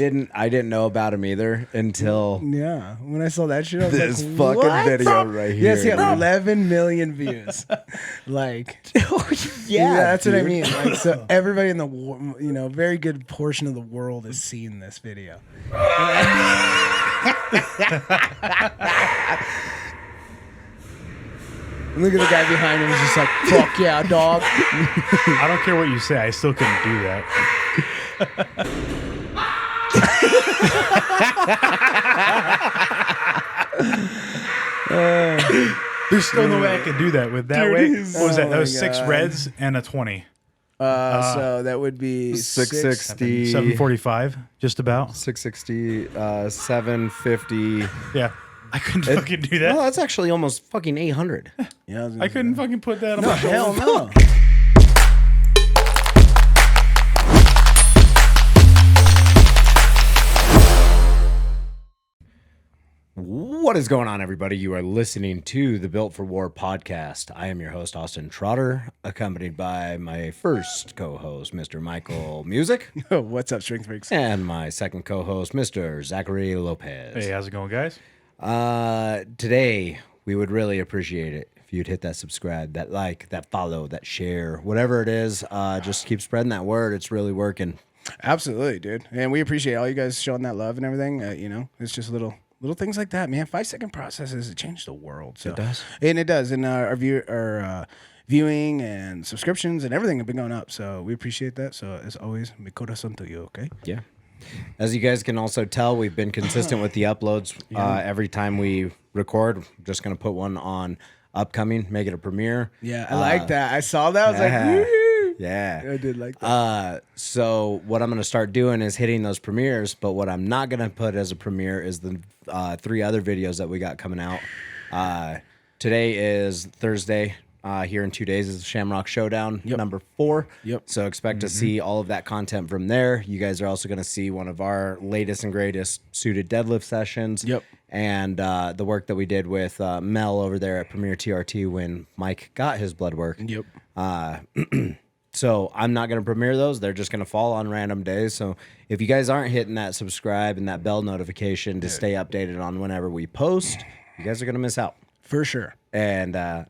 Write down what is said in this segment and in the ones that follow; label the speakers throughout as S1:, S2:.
S1: I didn't know about him either until
S2: when I saw that shit, I was
S1: this
S2: like,
S1: fucking
S2: what?
S1: video right here.
S2: Yes, he had 11 million views. Like, that's what I mean. Like, so everybody in the very good portion of the world is seeing this video. Look at the guy behind him. He's just like, fuck yeah, dog.
S3: I don't care what you say. I still couldn't do that. There's still no way I could do that with that way. What was that? That was 6 reds and a 20.
S2: So that would be
S1: 660,
S3: 745, just about.
S1: 660, 750.
S3: Yeah. I couldn't fucking do that.
S1: No, that's actually almost fucking 800.
S2: Yeah,
S3: I couldn't fucking put that on
S2: no,
S3: my
S2: hell no.
S1: What is going on, everybody? You are listening to the Built for War podcast. I am your host, Austin Trotter, accompanied by my first co-host, Mr. Michael Musick.
S2: What's up, Strength Freaks?
S1: And my second co-host, Mr. Zachary Lopez.
S3: Hey, how's it going, guys?
S1: Today, we would really appreciate it if you'd hit that subscribe, that like, that follow, that share, whatever it is. Just keep spreading that word. It's really working.
S2: Absolutely, dude. And we appreciate all you guys showing that love and everything. It's just little things like that, man. 5-second processes, it changed the world. So.
S1: It does.
S2: And it does. And our viewing and subscriptions and everything have been going up. So we appreciate that. So as always, mi corazón to you, okay?
S1: Yeah. As you guys can also tell, we've been consistent with the uploads. Every time we record, I'm just going to put one on upcoming, make it a premiere.
S2: Yeah, I like that. I saw that. I was like, woo-hoo.
S1: Yeah.
S2: I did like that.
S1: So what I'm going to start doing is hitting those premieres, but what I'm not going to put as a premiere is the 3 other videos that we got coming out. Today is Thursday. Here in 2 days is the Shamrock Showdown number 4. Yep. So expect to see all of that content from there. You guys are also going to see one of our latest and greatest suited deadlift sessions.
S2: Yep.
S1: And the work that we did with Mel over there at Premier TRT when Mike got his blood work.
S2: Yep.
S1: So I'm not going to premiere those. They're just going to fall on random days. So if you guys aren't hitting that subscribe and that bell notification to stay updated on whenever we post, you guys are going to miss out.
S2: For sure.
S1: And I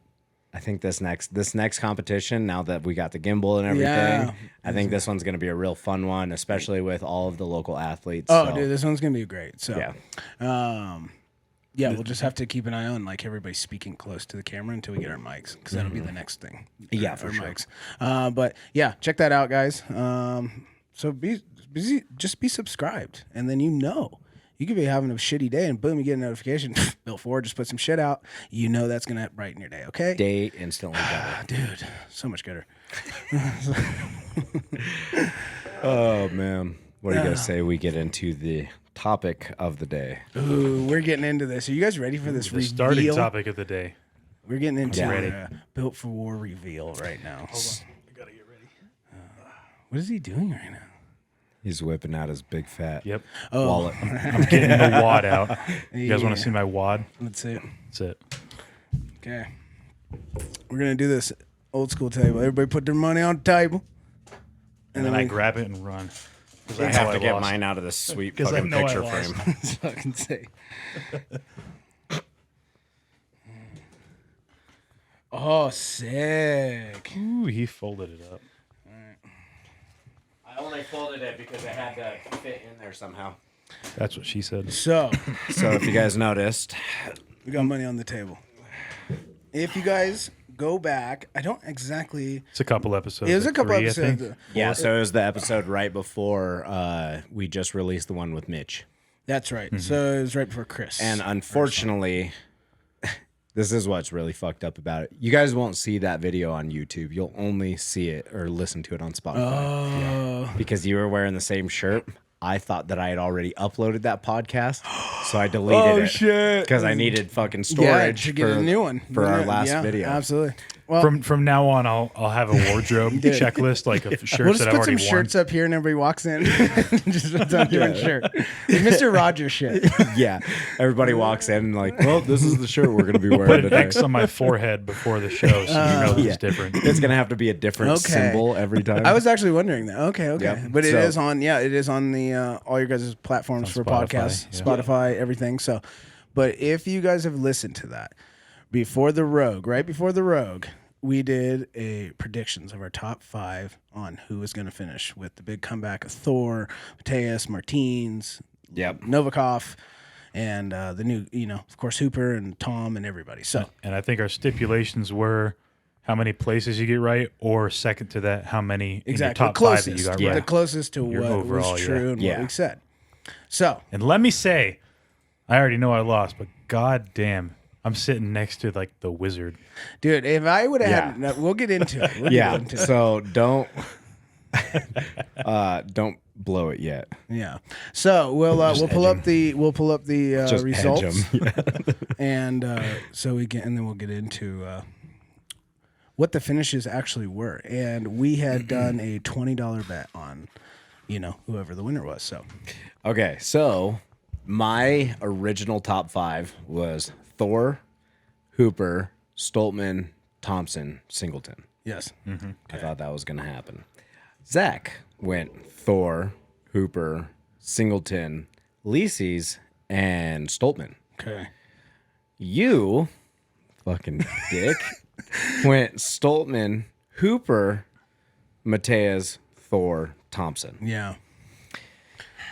S1: think this next competition, now that we got the gimbal and everything, I think this one's going to be a real fun one, especially with all of the local athletes.
S2: Oh, dude, this one's going to be great. So,
S1: yeah.
S2: We'll just have to keep an eye on like everybody speaking close to the camera until we get our mics, because that'll be the next thing.
S1: Yeah, for sure.
S2: Mics. But yeah, check that out, guys. So just be subscribed, and then you could be having a shitty day, and boom, you get a notification. Built Forward just put some shit out. You know that's gonna brighten your day. Okay.
S1: Day instantly better,
S2: dude. So much better.
S1: Oh man, what do you guys say we get into the topic of the day?
S2: Ooh, we're getting into this. Are you guys ready for this reveal?
S3: Starting topic of the day.
S2: We're getting into Built for War reveal right now.
S3: Hold on. I gotta get ready.
S2: What is he doing right now?
S1: He's whipping out his big fat
S2: wallet.
S3: I'm getting the wad out. You guys want to see my wad?
S2: Let's see it.
S3: That's it.
S2: Okay. We're going to do this old school table. Everybody put their money on the table.
S3: And then I grab it and run.
S1: I have to get mine out of this sweet fucking picture frame.
S2: Fucking say. Oh, sick.
S3: Ooh, he folded it up.
S1: I only folded it because it had to fit in there somehow.
S3: That's what she said.
S2: So
S1: if you guys noticed,
S2: we got money on the table. If you guys go back, I don't exactly.
S3: It's a couple episodes.
S2: It was a couple episodes.
S1: Yeah, so it was the episode right before we just released the one with Mitch.
S2: That's right. Mm-hmm. So it was right before Chris.
S1: And unfortunately, this is what's really fucked up about it. You guys won't see that video on YouTube. You'll only see it or listen to it on Spotify.
S2: Oh.
S1: Because you were wearing the same shirt. I thought that I had already uploaded that podcast, so I deleted it.
S2: Oh, shit.
S1: Because I needed fucking storage
S2: to get a new one
S1: for our last video.
S2: Absolutely.
S3: from now on, I'll have a wardrobe checklist like of shirts
S2: We'll just
S3: that I've
S2: put some
S3: already worn.
S2: shirts up here, and everybody walks in, just puts on their own shirt. Like Mr. Rogers shit.
S1: Yeah, everybody walks in like, well, this is the shirt we're gonna be wearing
S3: Put an
S1: today.
S3: X on my forehead before the show, so you know this is different.
S1: It's gonna have to be a different symbol every time.
S2: I was actually wondering that. Okay.
S1: Yep.
S2: But it is on the all your guys' platforms for
S3: Spotify,
S2: podcasts, Spotify, everything. So, but if you guys have listened to that before the Rogue, right before the Rogue, we did a predictions of our top 5 on who was going to finish with the big comeback of Thor, Mateus, Martins, Novikov, and the new, of course, Hooper and Tom and everybody. So,
S3: and I think our stipulations were how many places you get right, or second to that, how many in your top 5 that you got right.
S2: The closest to
S3: Your
S2: what
S3: overall,
S2: was true and what we said. So,
S3: and let me say, I already know I lost, but god damn, I'm sitting next to like the wizard.
S2: Dude, if I would have had, we'll get into it.
S1: So don't blow it yet.
S2: Yeah. So we'll pull up the results, and then we'll get into what the finishes actually were. And we had done a $20 bet on, whoever the winner was. So
S1: okay, so my original top 5 was Thor, Hooper, Stoltman, Thompson, Singleton.
S2: Yes.
S1: Mm-hmm. I thought that was going to happen. Zach went Thor, Hooper, Singleton, Lisi's, and Stoltman.
S2: Okay.
S1: You, fucking dick, went Stoltman, Hooper, Mateus, Thor, Thompson.
S2: Yeah.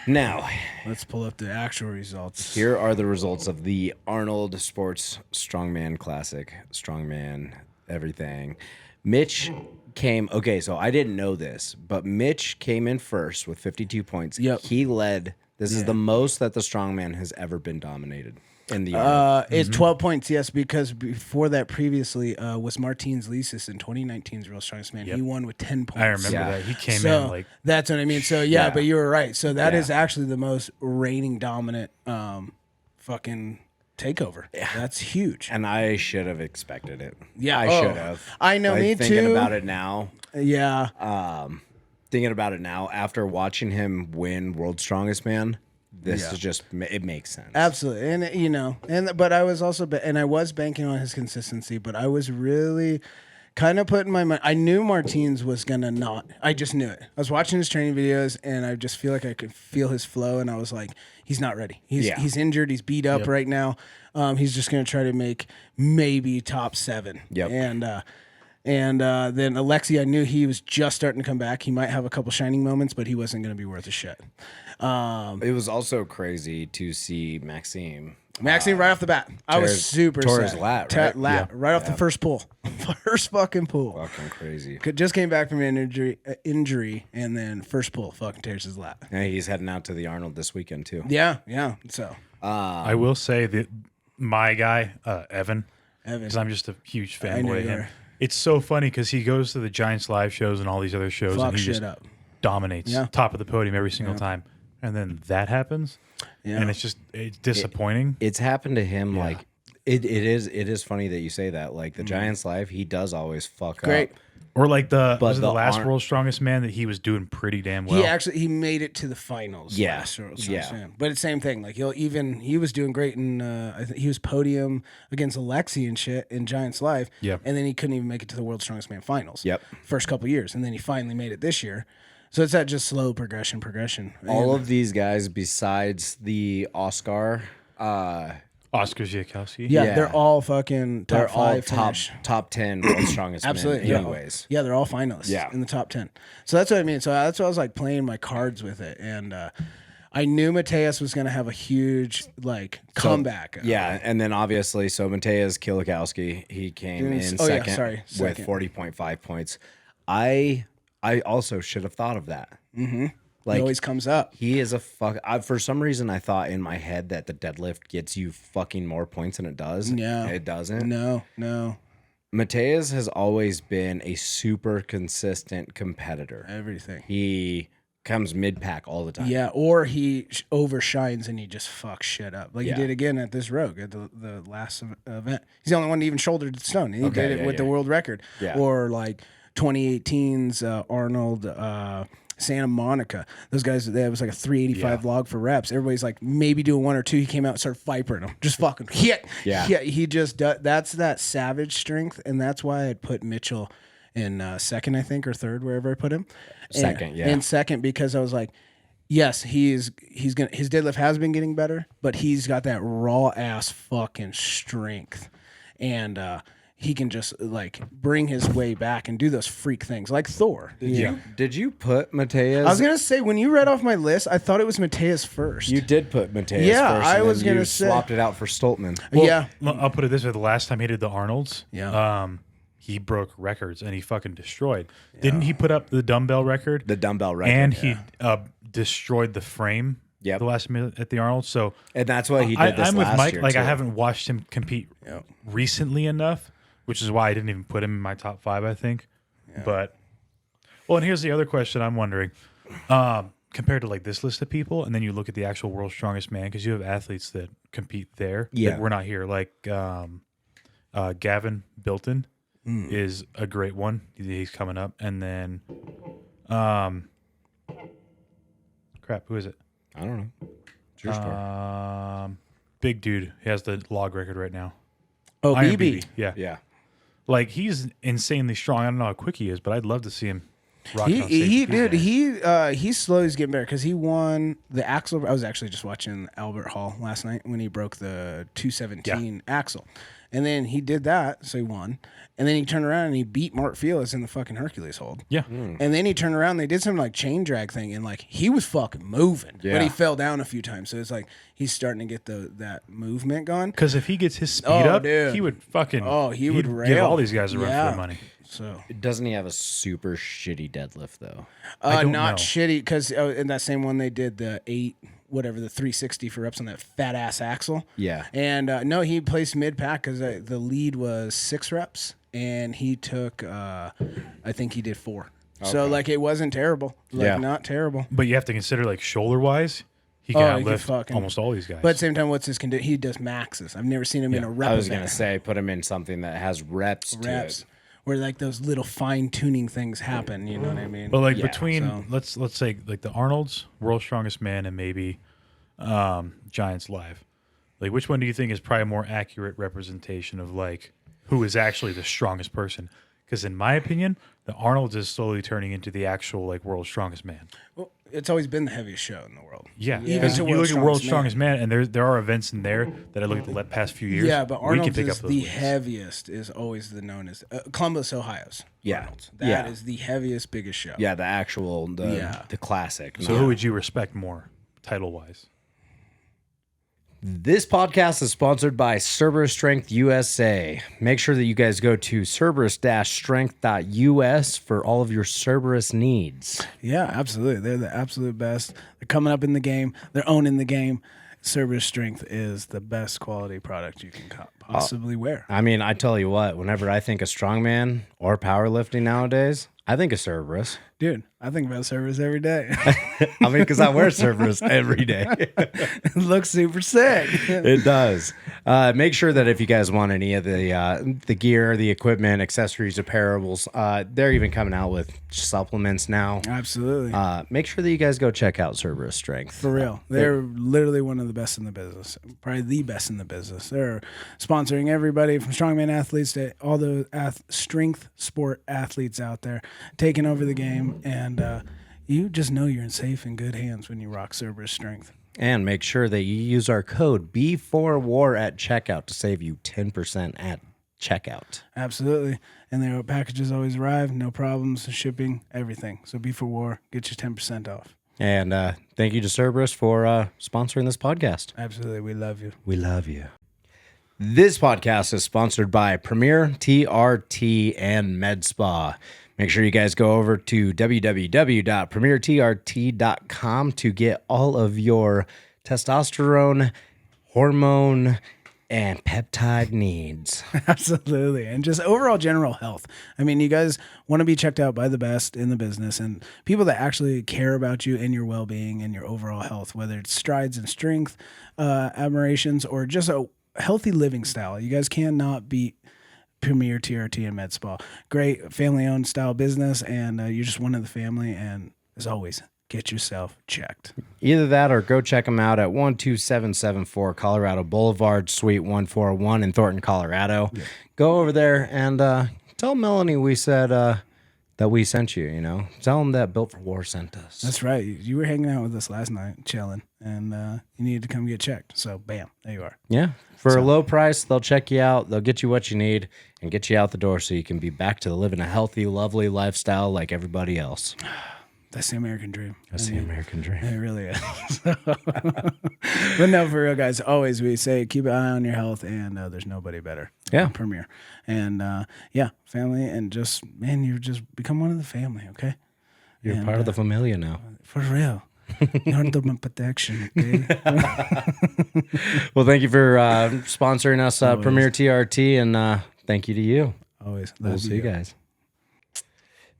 S1: Now,
S2: let's pull up the actual results.
S1: Here are the results of the Arnold Sports Strongman Classic. Strongman, everything. Mitch came, so I didn't know this, but Mitch came in first with 52 points.
S2: Yep.
S1: He led. This is the most that the Strongman has ever been dominated in the Arnold.
S2: It's 12 points, yes, because before that previously was Martins Lisis in 2019's Real Strongest Man. He won with 10 points.
S3: I remember that. He came in like...
S2: That's what I mean. So, but you were right. So that is actually the most reigning dominant fucking takeover. Yeah. That's huge.
S1: And I should have expected it.
S2: Yeah.
S1: I should have.
S2: I know, me
S1: thinking
S2: too.
S1: Thinking about it now.
S2: Yeah.
S1: Thinking about it now, after watching him win World's Strongest Man, this is just, it makes sense.
S2: Absolutely. And, but I was also, and I was banking on his consistency, but I was really kind of putting my mind, I knew Martins was going to not, I just knew it. I was watching his training videos and I just feel like I could feel his flow and I was like, he's not ready. He's injured. He's beat up right now. He's just going to try to make maybe top 7.
S1: Yep.
S2: And then Alexi, I knew he was just starting to come back. He might have a couple shining moments, but he wasn't going to be worth a shit.
S1: It was also crazy to see Maxime
S2: right off the bat. I was super
S1: tore
S2: sad.
S1: his lat, right?
S2: Right off the first pull. First fucking pull.
S1: Fucking crazy.
S2: Just came back from an injury, and then first pull fucking tears his lat.
S1: Yeah, he's heading out to the Arnold this weekend, too.
S2: Yeah. So
S3: I will say that my guy, Evan,
S2: Evan,
S3: because I'm just a huge
S2: I know
S3: fanboy of
S2: you
S3: him.
S2: are.
S3: It's so funny because he goes to the Giants live shows and all these other shows,
S2: Fuck
S3: and he
S2: shit
S3: just
S2: up.
S3: dominates, top of the podium every single time. And then that happens, and it's disappointing.
S1: It's happened to him. Like it is funny that you say that. Like the Giants live, he does always fuck up.
S3: Or like the
S1: the
S3: last World's Strongest Man that he was doing pretty damn well.
S2: He made it to the finals.
S1: Yeah.
S2: last World's Strongest Man. But it's same thing. Like he was doing great in I think he was podium against Alexi and shit in Giants Live.
S3: Yep.
S2: And then he couldn't even make it to the World's Strongest Man finals.
S1: Yep.
S2: First couple years, and then he finally made it this year. So it's that just slow progression.
S1: All of these guys, besides the Oscar,
S3: Oscar Ziakowski.
S2: Yeah, they're all fucking top
S1: they're all
S2: 5
S1: top 10 World's Strongest
S2: Absolutely.
S1: Men anyways.
S2: Yeah, they're all finalists in the top 10. So that's what I mean. So that's why I was like playing my cards with it. And I knew Mateus was going to have a huge comeback.
S1: Yeah, and then obviously, so Mateus Kilikowski, he came in second with 40.5 points. I also should have thought of that.
S2: Mm-hmm. Like, he always comes up.
S1: He is a for some reason, I thought in my head that the deadlift gets you fucking more points than it does.
S2: Yeah.
S1: It doesn't.
S2: No.
S1: Mateus has always been a super consistent competitor.
S2: Everything.
S1: He comes mid-pack all the time.
S2: Yeah, or he overshines and he just fucks shit up. Like he did again at this Rogue, at the last event. He's the only one that even shouldered the stone. And he did it with the world record.
S1: Yeah.
S2: Or like 2018's Arnold Santa Monica. Those guys, that was like a 385 log for reps. Everybody's like maybe doing 1 or 2. He came out and started vipering them. Just fucking hit. Yeah. He just does, that's that savage strength. And that's why I'd put Mitchell in second, I think, or third, wherever I put him.
S1: Second,
S2: In second, because I was like, yes, he's gonna, his deadlift has been getting better, but he's got that raw ass fucking strength. And he can just like bring his way back and do those freak things like Thor.
S1: Did you put Mateus?
S2: I was gonna say, when you read off my list, I thought it was Mateus first.
S1: You did put Mateus
S2: Yeah,
S1: first.
S2: I
S1: and
S2: was
S1: then
S2: gonna
S1: you
S2: say-
S1: swapped it out for Stoltman.
S3: I'll put it this way: the last time he did the Arnolds, he broke records and he fucking destroyed. Didn't he put up the dumbbell record?
S1: The dumbbell record.
S3: And he destroyed the frame.
S1: Yep.
S3: The last minute at the Arnold. So
S1: And that's what he did this
S3: I'm with
S1: last
S3: Mike.
S1: year,
S3: Like
S1: too.
S3: I haven't watched him compete recently enough, which is why I didn't even put him in my top 5. I think. But and here's the other question I'm wondering. Compared to like this list of people, and then you look at the actual world's strongest man, because you have athletes that compete there. that we're not here. Like Gavin Bilton is a great one. He's coming up, and then crap, who is it?
S1: I don't know. It's your story.
S3: Big dude. He has the log record right now.
S2: Oh,
S3: Iron
S2: BB.
S3: Yeah.
S1: Yeah.
S3: Like he's insanely strong. I don't know how quick he is, but I'd love to see him. Rock on stage.
S2: He's slowly getting better because he won the axle. I was actually just watching Albert Hall last night when he broke the 217 axle. And then he did that, so he won. And then he turned around and he beat Mark Felix in the fucking Hercules hold.
S3: Yeah.
S2: And then he turned around and they did some like chain drag thing, and like he was fucking moving.
S1: Yeah.
S2: But he fell down a few times. So it's like he's starting to get that movement going.
S3: Because if he gets his speed up,
S2: dude.
S3: he would fucking
S2: he would
S3: he'd
S2: rail.
S3: give all these guys a run for their money.
S2: So
S1: Doesn't he have a super shitty deadlift, though?
S3: I don't
S2: not
S3: know.
S2: shitty, because in that same one they did the 360 for reps on that fat ass axle.
S1: Yeah.
S2: And no, he placed mid pack because the lead was 6 reps, and he took I think he did 4. So like it wasn't terrible, not terrible.
S3: But you have to consider like shoulder wise, he can
S2: he could
S3: outlift
S2: fucking-
S3: almost all these guys.
S2: But at the same time, what's his condition? He does maxes. I've never seen him in a rep.
S1: I was
S2: event.
S1: going to say, put him in something that has reps to it.
S2: Where like those little fine tuning things happen. You know what I mean?
S3: But like
S1: Yeah,
S3: between let's say like the Arnold's, World's Strongest Man, and maybe Giants Live, like which one do you think is probably a more accurate representation of like who is actually the strongest person? Because in my opinion, the Arnold's is slowly turning into the actual like World's Strongest Man.
S2: Well, it's always been the heaviest show in the world.
S3: Yeah,
S2: Even
S3: because
S2: to
S3: you look at World's
S2: Strongest
S3: Strongest Man, and there are events in there that I look at the past few years.
S2: Yeah, but
S3: we can
S2: Arnold's
S3: pick
S2: is
S3: up those
S2: the
S3: wins.
S2: heaviest. Is always known as Columbus, Ohio's.
S1: Yeah.
S2: Arnold's. That is the heaviest, biggest show.
S1: Yeah, the actual, the classic.
S3: So who would you respect more, title wise?
S1: This podcast is sponsored by Cerberus Strength USA. Make sure that you guys go to cerberus-strength.us for all of your Cerberus needs.
S2: Yeah, absolutely. They're the absolute best. They're coming up in the game. They're owning the game. Cerberus Strength is the best quality product you can possibly wear.
S1: I mean, I tell you what, whenever I think of strongman or powerlifting nowadays, I think of Cerberus.
S2: Dude, I think about Cerberus every day.
S1: I mean, because I wear Cerberus every day.
S2: It looks super sick.
S1: It does. Make sure that if you guys want any of the gear, the equipment, accessories, apparels, they're even coming out with supplements now.
S2: Absolutely.
S1: Make sure that you guys go check out Cerberus Strength.
S2: For real. They're literally one of the best in the business. Probably the best in the business. They're sponsoring everybody from strongman athletes to all the strength sport athletes out there, taking over the game. And you just know you're in safe and good hands when you rock Cerberus Strength.
S1: And make sure that you use our code B4WAR at checkout to save you 10% at checkout.
S2: Absolutely. And their packages always arrive, no problems, shipping, everything. So B4WAR, get you 10% off.
S1: And thank you to Cerberus for sponsoring this podcast.
S2: Absolutely. We love you.
S1: We love you. This podcast is sponsored by Premier, TRT, and Med Spa. Make sure you guys go over to www.premiertrt.com to get all of your testosterone, hormone, and peptide needs.
S2: Absolutely. And just overall general health. I mean, you guys want to be checked out by the best in the business and people that actually care about you and your well-being and your overall health, whether it's strides and strength, admirations, or just a healthy living style. You guys cannot beat Premier TRT and Med Spa. Great family-owned style business, and you're just one of the family. And as always, get yourself checked.
S1: Either that or go check them out at 12774 Colorado Boulevard, Suite 141 in Thornton, Colorado. Yeah. Go over there and tell Melanie we said that we sent you, you know. Tell them that Built for War sent us.
S2: That's right. You were hanging out with us last night, chilling, and you needed to come get checked. So, bam, there you are.
S1: Yeah. For a low price, they'll check you out. They'll get you what you need and get you out the door so you can be back to living a healthy, lovely lifestyle like everybody else.
S2: That's the American dream.
S1: That's the American dream.
S2: It really is. But no, for real, guys, always we say keep an eye on your health, and there's nobody better.
S1: Yeah.
S2: Premier. And yeah, family, and just, man, you just become one of the family, okay?
S1: You're part of the familia now.
S2: For real. You're under my protection, okay?
S1: Well, thank you for sponsoring us, Premier TRT, and thank you to you.
S2: Always.
S1: We'll see you guys.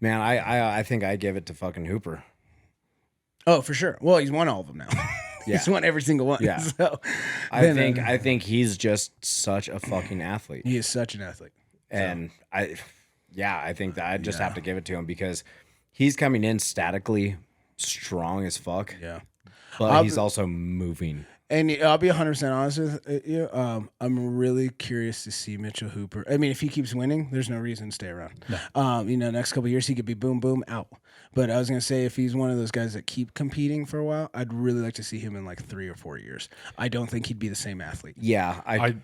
S1: Man, I think I give it to fucking Hooper.
S2: Oh, for sure. Well, he's won all of them now.
S1: Yeah.
S2: He's won every single one.
S1: Yeah.
S2: So,
S1: I think he's just such a fucking athlete.
S2: He is such an athlete.
S1: And I think that I just have to give it to him because he's coming in statically strong as fuck.
S2: Yeah.
S1: But he's also moving.
S2: And I'll be 100% honest with you. I'm really curious to see Mitchell Hooper. I mean, if he keeps winning, there's no reason to stay around. No. Next couple of years, he could be boom, boom, out. But I was going to say, if he's one of those guys that keep competing for a while, I'd really like to see him in like 3 or 4 years. I don't think he'd be the same athlete.
S1: Yeah, I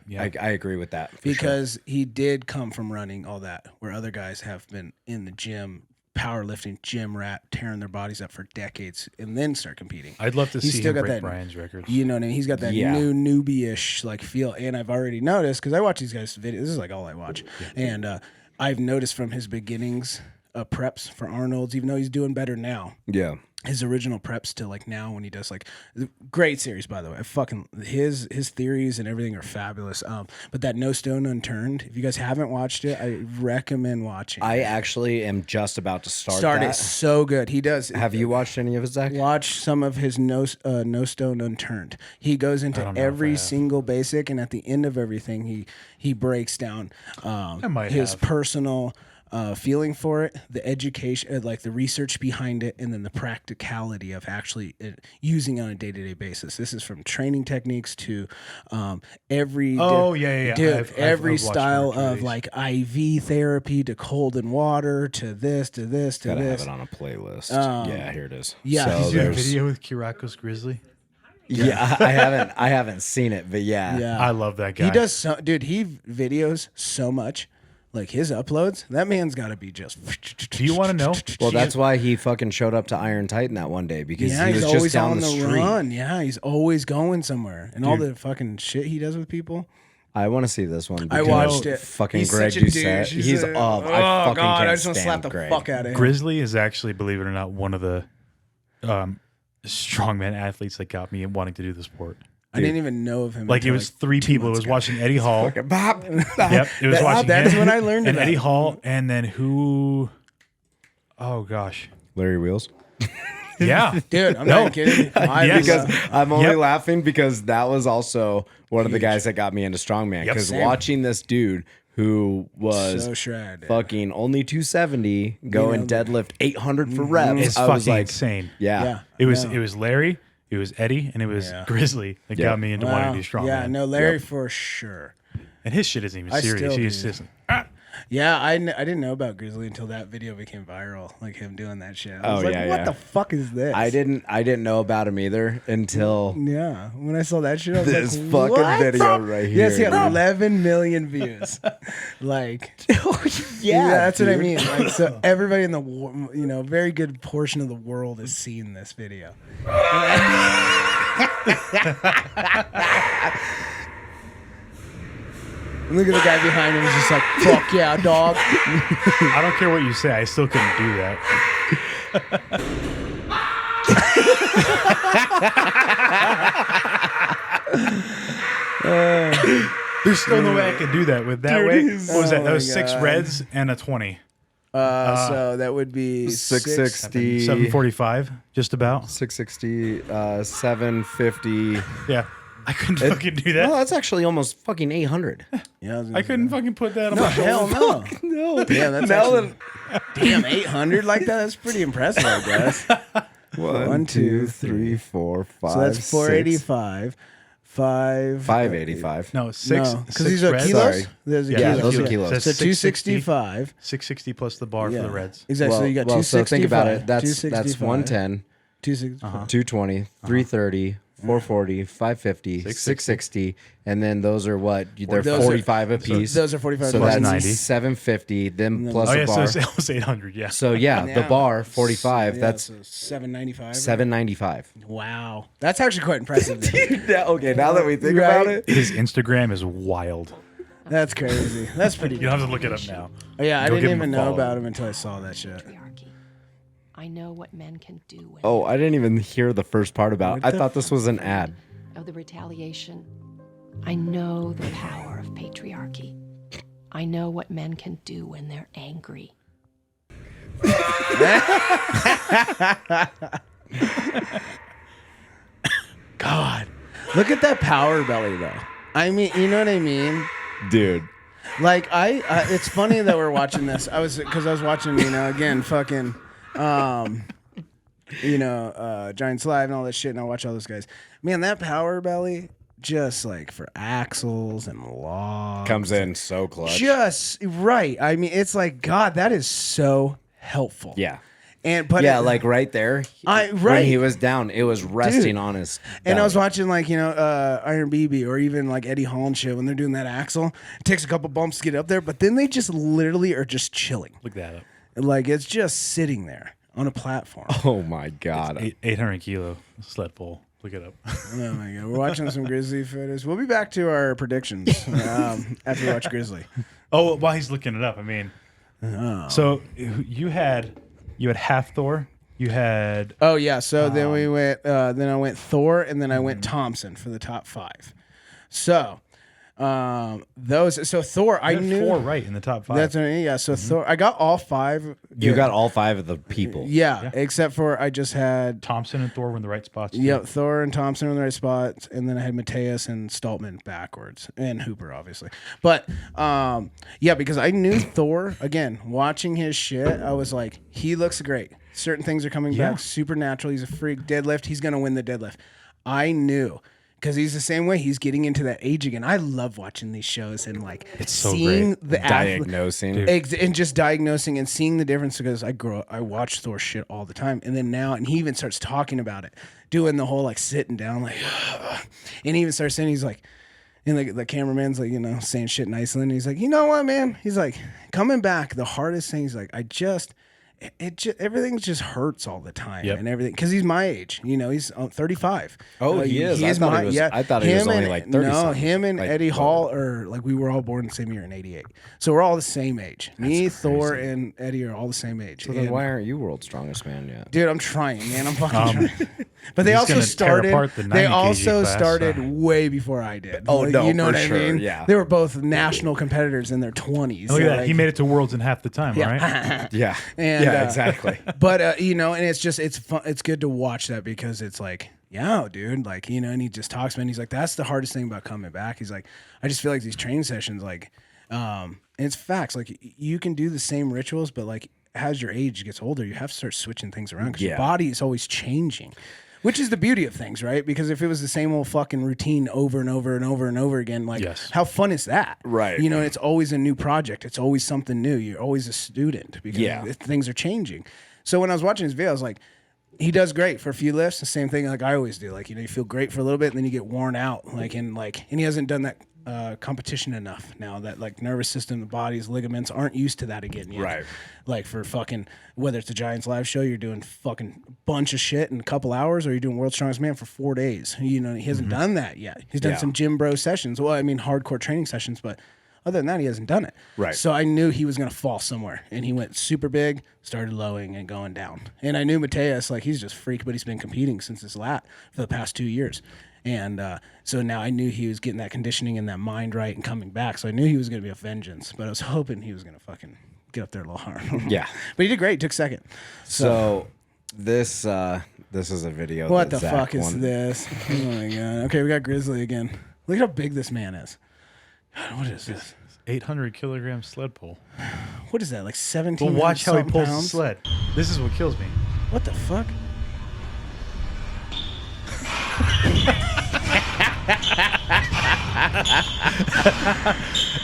S1: agree with that.
S2: Because he did come from running all that, where other guys have been in the gym, powerlifting, gym rat, tearing their bodies up for decades, and then start competing.
S3: I'd love to see him break
S2: that,
S3: Brian's records.
S2: You know what I mean? He's got that new newbie-ish like feel, and I've already noticed because I watch these guys' videos. This is like all I watch, and I've noticed from his beginnings, preps for Arnold's, even though he's doing better now.
S1: Yeah.
S2: His original preps to like now when he does like great series, by the way. Fucking his theories and everything are fabulous. But that No Stone Unturned, if you guys haven't watched it, I recommend watching.
S1: I actually am just about to start that.
S2: It's so good. He does.
S1: Have you watched any of his, Zach?
S2: Watch some of his No Stone Unturned. He goes into every single basic, and at the end of everything, he breaks down his personal feeling for it, the education, like the research behind it, and then the practicality of actually using it on a day-to-day basis. This is from training techniques to every every style of like IV therapy to cold and water to this to this to
S1: Gotta
S2: this.
S1: have it on a playlist. Yeah, here it is.
S2: Yeah,
S1: so
S3: Did you have a video with Kirako's Grizzly?
S1: Yeah, I haven't seen it, but yeah.
S3: I love that guy.
S2: He does so, dude. He videos so much. Like his uploads, that man's got to be just.
S3: Do you want to know?
S1: Well, that's why he fucking showed up to Iron Titan that one day because he was
S2: he's always
S1: just down
S2: on
S1: the street.
S2: run. Yeah, he's always going somewhere, and all the fucking shit he does with people.
S1: I want to see this one.
S2: I watched it.
S1: Fucking
S2: He's
S1: Greg
S2: such a
S1: Doucette.
S2: douche.
S1: He's
S2: I
S1: fucking
S2: God,
S1: can't
S2: I just want to slap the
S1: Greg.
S2: fuck out of him.
S3: Grizzly is actually, believe it or not, one of the strongman athletes that got me wanting to do the sport.
S2: I didn't even know of him.
S3: Like it was 3 people. It was watching Eddie Hall.
S1: Fucking bop.
S3: Yep, it was watching
S2: That's
S3: him
S2: when I learned
S3: and
S2: about
S3: Eddie
S2: it.
S3: Hall, and then who? Oh gosh,
S1: Larry Wheels.
S3: yeah,
S2: Dude, I'm not kidding.
S1: Because I'm only laughing because that was also one of the guys that got me into strongman.
S3: Yep.
S1: Because
S2: Same.
S1: watching this dude who was
S2: so shred,
S1: fucking only 270 go and deadlift 800 for reps,
S3: it's
S1: I was
S3: fucking
S1: like,
S3: insane.
S1: yeah.
S3: It was Larry, it was Eddie, and it was Grizzly that got me into wanting to do strongman.
S2: Yeah, no, Larry for sure.
S3: And his shit isn't even
S2: I
S3: serious.
S2: still
S3: He's
S2: do.
S3: just
S2: Yeah, I didn't know about Grizzly until that video became viral, like him doing that shit. I was
S1: Oh,
S2: like,
S1: yeah,
S2: what
S1: yeah.
S2: the fuck is this?
S1: I didn't know about him either until
S2: Yeah, when I saw that shit, I was
S1: this
S2: like,
S1: fucking
S2: what?
S1: video right here.
S2: Yes, he had 11 million views. Like,
S1: yeah,
S2: that's what I
S1: dude.
S2: mean. Like, so everybody in the very good portion of the world is seeing this video. Look at the guy behind him. He's just like, fuck yeah, dog.
S3: I don't care what you say. I still couldn't do that. There's still no way I could do that with that
S2: Dude,
S3: weight.
S2: he's-
S3: What was that?
S2: oh
S3: That was
S2: my
S3: 6
S2: God.
S3: reds and a 20.
S2: So that would be
S1: 660,
S3: 745, just about.
S1: 660, 750.
S3: Yeah. I couldn't fucking do that.
S1: No, that's actually almost fucking 800.
S2: Yeah,
S3: I couldn't fucking put that on
S2: No,
S3: my
S2: hell no.
S1: No.
S2: Yeah, that's
S1: Now
S2: actually, damn 800 like that. That's pretty impressive, I guess.
S1: 1, 2, 3, 4, 5.
S2: So that's 485.
S1: 585.
S3: No, 6.
S2: because these are
S3: reds.
S2: kilos.
S1: Sorry.
S2: Those are
S3: Yeah,
S2: kilos.
S1: those are
S2: yeah.
S1: kilos.
S3: So
S2: So 265.
S3: 660 plus the bar
S2: Yeah.
S3: for the reds.
S2: Exactly. So you got 265.
S1: so think about it. That's
S2: 265,
S1: 110,
S2: 265.
S1: 220, 330, 440, 550, 660, and then those are what? They're
S2: Those are-
S1: 45 a piece.
S2: Those are 45
S1: so
S2: plus
S1: that's
S3: 90.
S1: 750, then plus
S3: Oh,
S1: a
S3: yeah,
S1: bar.
S3: so it was 800, yeah.
S1: So yeah, the bar 45.
S2: Yeah,
S1: That's
S2: so 795.
S1: 795.
S2: Wow, that's actually quite impressive. then.
S1: Okay, now that we think
S2: Right?
S1: about it,
S3: His Instagram is wild.
S2: That's crazy. That's pretty
S3: You
S2: good.
S3: don't have to look it up now.
S2: Yeah, I
S3: Go
S2: didn't
S3: give him a
S2: even know
S3: follow.
S2: about him until I saw that shit.
S4: Patriarchy. I know what men can do when
S1: oh, I didn't even hear the first part about.
S2: What
S1: I
S2: the
S1: thought this was an ad.
S4: of the retaliation. I know the power of patriarchy. I know what men can do when they're angry.
S2: God, look at that power belly though. I mean, you know what I mean?
S1: Dude.
S2: Like it's funny that we're watching this. I was watching, again, fucking, Giants Live and all this shit, and I watch all those guys. Man, that power belly, just like for axles and logs,
S1: Comes in so clutch.
S2: just right. I mean, it's like, God, that is so helpful.
S1: Yeah.
S2: But
S1: Yeah, like right there. When
S2: right.
S1: he was down, it was resting on his
S2: And I was
S1: belly.
S2: watching Iron BB or even like Eddie Hall and shit when they're doing that axle. It takes a couple bumps to get up there, but then they just literally are just chilling.
S3: Look that up.
S2: Like it's just sitting there on a platform.
S1: Oh my god.
S3: 800 kilo sled pull. Look it up.
S2: Oh my god, we're watching some Grizzly footage. We'll be back to our predictions after we watch Grizzly.
S3: Oh, while he's looking it up, I mean. So you had half Thor. You had
S2: Oh yeah, so then we went. Then I went Thor, and then I went Thompson for the top 5. So those. So Thor, I
S3: you had
S2: knew
S3: 4 right in the top 5.
S2: That's what I mean, yeah. So Thor, I got all 5.
S1: You got all 5 of the people.
S2: Yeah, except for I just had
S3: Thompson and Thor were in the right spots. too.
S2: Yep, Thor and Thompson in the right spots, and then I had Mateus and Stoltman backwards, and Hooper obviously. But yeah, because I knew Thor again. Watching his shit, I was like, he looks great. Certain things are coming back supernatural. He's a freak. Deadlift, he's gonna win the deadlift. I knew. Because he's the same way. He's getting into that age again. I love watching these shows and like
S3: so
S2: seeing
S3: great.
S2: the
S1: Diagnosing.
S2: and just diagnosing and seeing the difference because I watch Thor shit all the time, and then now, and he even starts talking about it, doing the whole like sitting down like, and he even starts saying he's like, and the cameraman's like saying shit in Iceland. And he's like, you know what, man? He's like, coming back. The hardest thing is like everything just hurts all the time and everything because he's my age. He's 35.
S1: Oh, he is. I thought he was only like 30
S2: No,
S1: something.
S2: him and
S1: Like,
S2: Eddie Hall are like we were all born the same year in '88, so we're all the same age. Me, Thor, and Eddie are all the same age.
S1: So then
S2: And-
S1: why aren't you world's strongest man yet?
S2: Dude, I'm trying, man. I'm fucking trying. But they
S3: he's
S2: also
S3: gonna tear
S2: started.
S3: apart the
S2: They
S3: 90 kg
S2: also
S3: class.
S2: started way before I did.
S1: Oh, no,
S2: you know
S1: for
S2: what
S1: sure,
S2: I mean?
S1: yeah.
S2: They were both national competitors in their 20s.
S3: Look at that.
S2: like-
S3: He made it to Worlds in half the time, right?
S1: Yeah.
S2: And,
S1: yeah, exactly.
S2: But and it's just it's fun. It's good to watch that because it's like, yeah, dude, like and he just talks, man. He's like, that's the hardest thing about coming back. He's like, I just feel like these training sessions, like, and it's facts. Like you can do the same rituals, but like as your age gets older, you have to start switching things around because your body is always changing. Which is the beauty of things, right? Because if it was the same old fucking routine over and over and over and over again, like how fun is that?
S1: Right.
S2: It's always a new project. It's always something new. You're always a student because things are changing. So when I was watching his video, I was like, he does great for a few lifts. The same thing like I always do. Like, you feel great for a little bit and then you get worn out. And he hasn't done that competition enough now that like nervous system, the body's ligaments aren't used to that again yet.
S1: Right.
S2: Like for fucking, whether it's a Giants live show, you're doing fucking bunch of shit in a couple hours, or you're doing World's Strongest Man for 4 days. He hasn't done that yet. He's done some gym bro sessions. Well, I mean, hardcore training sessions, but other than that, he hasn't done it.
S1: Right.
S2: So I knew he was going to fall somewhere, and he went super big, started lowing and going down. And I knew Mateus, like he's just freak, but he's been competing since his lat for the past 2 years. And so now I knew he was getting that conditioning and that mind right and coming back. So I knew he was going to be a vengeance, but I was hoping he was going to fucking get up there a little hard.
S1: Yeah.
S2: But he did great. Took second.
S1: So this is a video.
S2: What
S1: that
S2: the
S1: Zach
S2: fuck is
S1: won.
S2: this? Oh my God. Okay, we got Grizzly again. Look at how big this man is. God, what is this?
S3: 800 kilogram sled pull.
S2: What is that? Like 17.
S3: But watch how he pulls
S2: pounds?
S3: the sled. This is what kills me.
S2: What the fuck?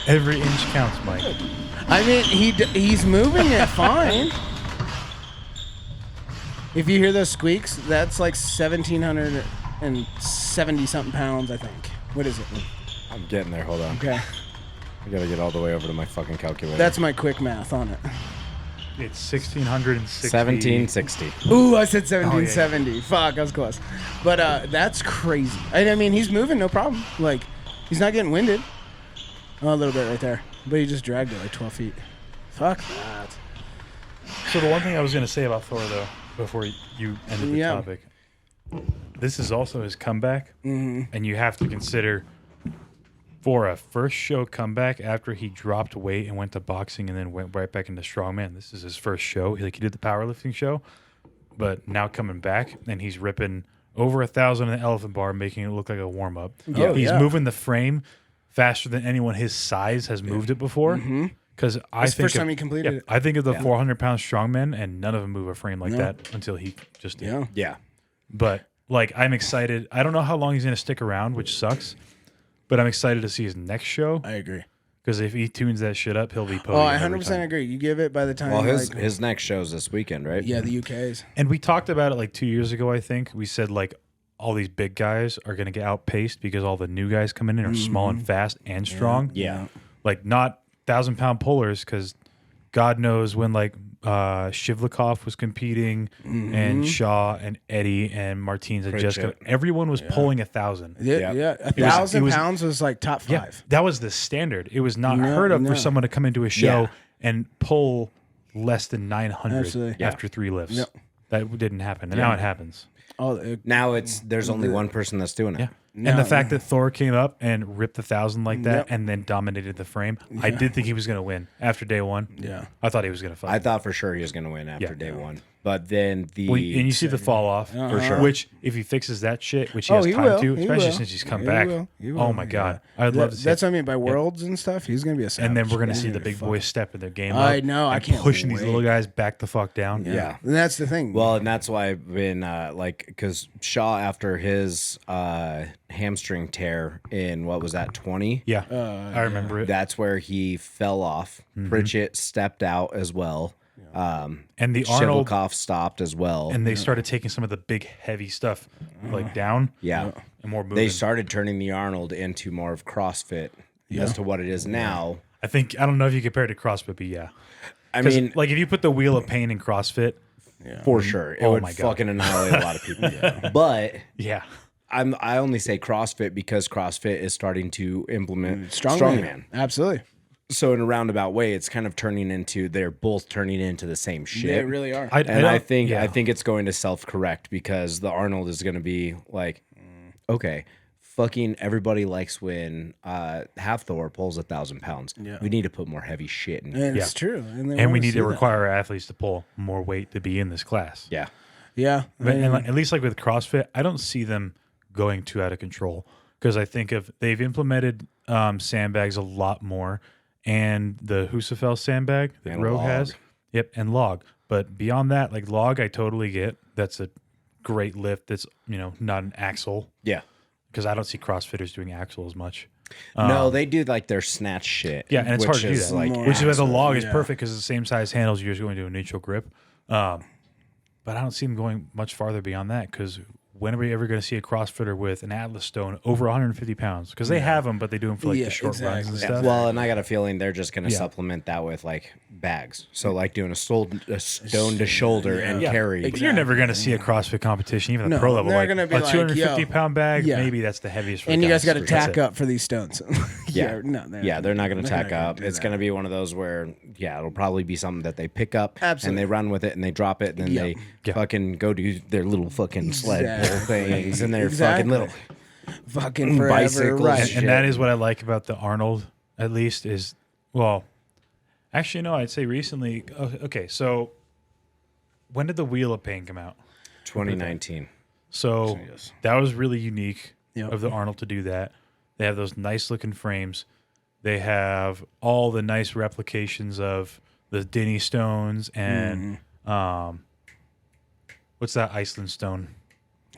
S3: Every inch counts, Mike.
S2: I mean, he's moving it fine. If you hear those squeaks, that's like 1,770 something pounds, I think. What is it?
S1: I'm getting there. Hold on.
S2: Okay.
S1: I gotta get all the way over to my fucking calculator.
S2: That's my quick math on it.
S3: It's 1,660.
S1: 1760.
S2: Ooh, I said 1770. Fuck, I was close. But that's crazy. I mean, he's moving, no problem. Like, he's not getting winded. Oh, a little bit right there. But he just dragged it like 12 feet. Fuck that.
S3: So the one thing I was going to say about Thor, though, before you ended the topic, this is also his comeback, and you have to consider for a first show comeback after he dropped weight and went to boxing and then went right back into strongman. This is his first show. Like, he did the powerlifting show, but now coming back and he's ripping over 1,000 in the elephant bar, making it look like a warm up.
S2: Yeah.
S3: He's moving the frame faster than anyone his size has moved it before. Because I
S2: That's the
S3: think
S2: first time he completed it.
S3: I think of the 400-pound strongmen, and none of them move a frame like that until he just did.
S2: Yeah.
S1: Yeah.
S3: But like, I'm excited. I don't know how long he's going to stick around, which sucks. But I'm excited to see his next show.
S2: I agree.
S3: Because if he tunes that shit up, he'll be podium.
S2: Oh, I
S3: every
S2: 100%
S3: time.
S2: agree. You give it by the time.
S1: Well,
S2: like,
S1: his next show's this weekend, right?
S2: yeah, the UK's.
S3: And we talked about it like 2 years ago, I think. We said like all these big guys are going to get outpaced because all the new guys coming in are small and fast and strong.
S1: Yeah.
S3: Like not 1,000-pound pullers, because God knows when like Shivlikov was competing and Shaw and Eddie and Martins and Jessica. Everyone was pulling 1,000.
S2: Yeah,
S1: Yeah.
S2: 1,000 pounds was like top 5.
S3: Yeah, that was the standard. It was not heard of for someone to come into a show and pull less than 900
S2: Absolutely.
S3: after 3 lifts.
S2: Yep.
S3: That didn't happen, and now it happens.
S2: Oh,
S1: Now there's only one person that's doing it.
S3: Yeah. And the fact that Thor came up and ripped 1,000 like that
S2: Yep.
S3: and then dominated the frame, I did think he was going to win after day one.
S2: Yeah.
S3: I thought he was going to fight.
S1: I thought for sure he was going to win after day one. But then and
S3: you see the fall off
S1: For sure.
S3: Which if he fixes that shit, which he
S2: Oh,
S3: has
S2: he
S3: time
S2: will.
S3: to,
S2: He
S3: especially
S2: will.
S3: since he's come
S2: He
S3: back.
S2: will. He will.
S3: Oh my god, I'd love to see.
S2: That's what I mean by worlds and stuff. He's gonna be a savage.
S3: And then we're gonna see
S2: Yeah,
S3: the big
S2: fuck.
S3: boys step in their game up.
S2: I know. I
S3: and
S2: can't
S3: pushing these
S2: wait.
S3: little guys back the fuck down.
S1: Yeah.
S2: And that's the thing.
S1: Well, and that's why I've been because Shaw, after his hamstring tear in what was that 20?
S3: Yeah, I remember it.
S1: That's where he fell off. Pritchett stepped out as well.
S3: And the Arnold,
S1: Shivlikov stopped as well.
S3: and they started taking some of the big heavy stuff like down.
S1: yeah.
S3: And more moving.
S1: They started turning the Arnold into more of CrossFit as to what it is now.
S3: I don't know if you compare it to CrossFit, but yeah.
S1: I
S3: 'Cause,
S1: mean,
S3: like if you put the wheel of pain in CrossFit,
S1: for sure. It
S3: Oh
S1: would
S3: my God.
S1: fucking annihilate a lot of people. But
S3: yeah.
S1: I only say CrossFit because CrossFit is starting to implement
S2: strongman.
S1: strongman.
S2: Absolutely.
S1: So in a roundabout way, it's kind of they're both turning into the same shit.
S2: They really are.
S1: I
S3: don't-
S1: think
S3: yeah.
S1: I think it's going to self-correct because the Arnold is going to be like, okay, fucking everybody likes when half Thor pulls 1,000 pounds.
S2: Yeah.
S1: We need to put more heavy shit in.
S2: And it's true. And, they
S3: And we
S2: wanna
S3: need
S2: see
S3: to
S2: that.
S3: require our athletes to pull more weight to be in this class.
S1: Yeah.
S2: Yeah.
S3: But and like, at least like with CrossFit, I don't see them going too out of control because I think they've implemented sandbags a lot more, and the Husafel sandbag that
S1: And
S3: Rogue
S1: log.
S3: has, and log. But beyond that, like log, I totally get. That's a great lift. That's not an axle
S1: Yeah.
S3: because I don't see CrossFitters doing axle as much.
S1: No, they do like their snatch shit.
S3: Yeah, and it's hard
S1: which
S3: to do
S1: is
S3: that.
S1: Like
S3: Which is why the log is
S2: yeah.
S3: perfect because it's the same size handles. You're just going to a neutral grip. But I don't see them going much farther beyond that because when are we ever going to see a CrossFitter with an Atlas stone over 150 pounds? Because they have them, but they do them for like
S2: Yeah,
S3: the short runs and
S2: exactly.
S3: stuff.
S1: Well, and I got a feeling they're just going to
S3: Yeah.
S1: supplement that with like bags. So like doing a stone to shoulder and
S3: Yeah.
S1: carry.
S3: But you're never going to see a CrossFit competition, even at
S2: No,
S3: pro level.
S2: they're
S3: Like
S2: gonna be
S3: a
S2: like,
S3: 250-pound bag,
S2: yeah.
S3: maybe that's the heaviest for
S2: And
S3: the
S2: you guys got to
S3: That's
S2: tack
S3: it.
S2: up for these stones.
S1: Yeah.
S2: No,
S1: They're not going to tack
S2: gonna
S1: up.
S2: do
S1: It's
S2: that.
S1: going to be one of those where, it'll probably be something that they pick up
S2: Absolutely.
S1: and they run with it and they drop it and then
S2: Yeah.
S1: they
S3: Yeah.
S1: fucking go do their little fucking sled pull
S2: Exactly.
S1: things and they're
S2: Exactly.
S1: fucking little.
S2: fucking forever.
S1: Bicycles.
S2: Right.
S3: And that is what I like about the Arnold, at least, is, well, actually, no, I'd say recently. Okay, so when did the Wheel of Pain come out?
S1: 2019.
S3: So
S2: Yes.
S3: that was really unique
S2: Yep.
S3: of the Arnold to do that. They have those nice looking frames. They have all the nice replications of the Denny stones and what's that Iceland stone?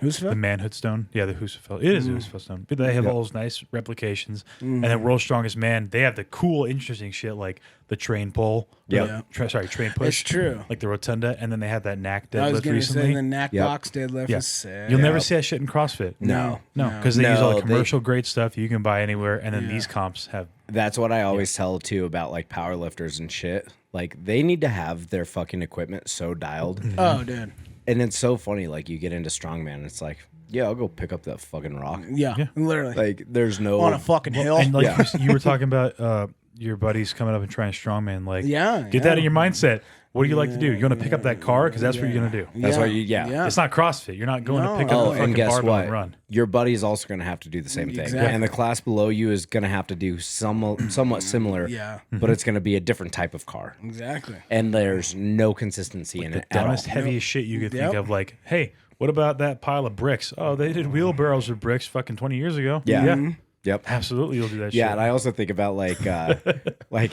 S3: The manhood stone. Yeah, the Husafell. It is the Husafell stone. But they have all those nice replications. And then World's Strongest Man, they have the cool, interesting shit like the train pull.
S1: Yeah.
S3: Train push.
S2: It's true.
S3: Like the rotunda. And then they had that knack
S2: I was
S3: deadlift
S2: going to
S3: recently.
S2: say the knack box deadlift
S3: Yeah.
S2: is sick.
S3: You'll never see that shit in CrossFit.
S2: No.
S3: No, because they use all
S1: No,
S3: the
S1: they-
S3: commercial grade stuff you can buy anywhere. And then
S2: Yeah.
S3: these comps have.
S1: That's what I always tell too about like powerlifters and shit. Like they need to have their fucking equipment so dialed.
S2: Oh, dude.
S1: And it's so funny. Like you get into strongman, it's like, yeah, I'll go pick up that fucking rock.
S2: Yeah, literally.
S1: Like there's no
S2: on a fucking hill.
S3: And like
S1: Yeah.
S3: you were talking about your buddies coming up and trying strongman. Like,
S2: Yeah,
S3: get that in your mindset. What do you like to do? You want to pick up that car? Because that's what you're going to do.
S1: That's why yeah.
S3: It's not CrossFit. You're not going
S2: No.
S3: to pick up
S1: Oh,
S3: a
S1: and
S3: fucking
S1: guess
S3: barbell
S1: what?
S3: and run.
S1: Your buddy's also going to have to do the same thing.
S2: Exactly.
S1: And the class below you is going to have to do somewhat similar.
S2: Yeah.
S1: But it's going to be a different type of car.
S2: Exactly.
S1: And there's no consistency in
S3: The
S1: it at all.
S3: dumbest, heaviest shit you could think
S2: Yep.
S3: of. Like, hey, what about that pile of bricks? Oh, they did wheelbarrows with bricks fucking 20 years ago.
S1: Yeah. Yep.
S3: Absolutely, you'll do that shit.
S1: Yeah, and I also think about like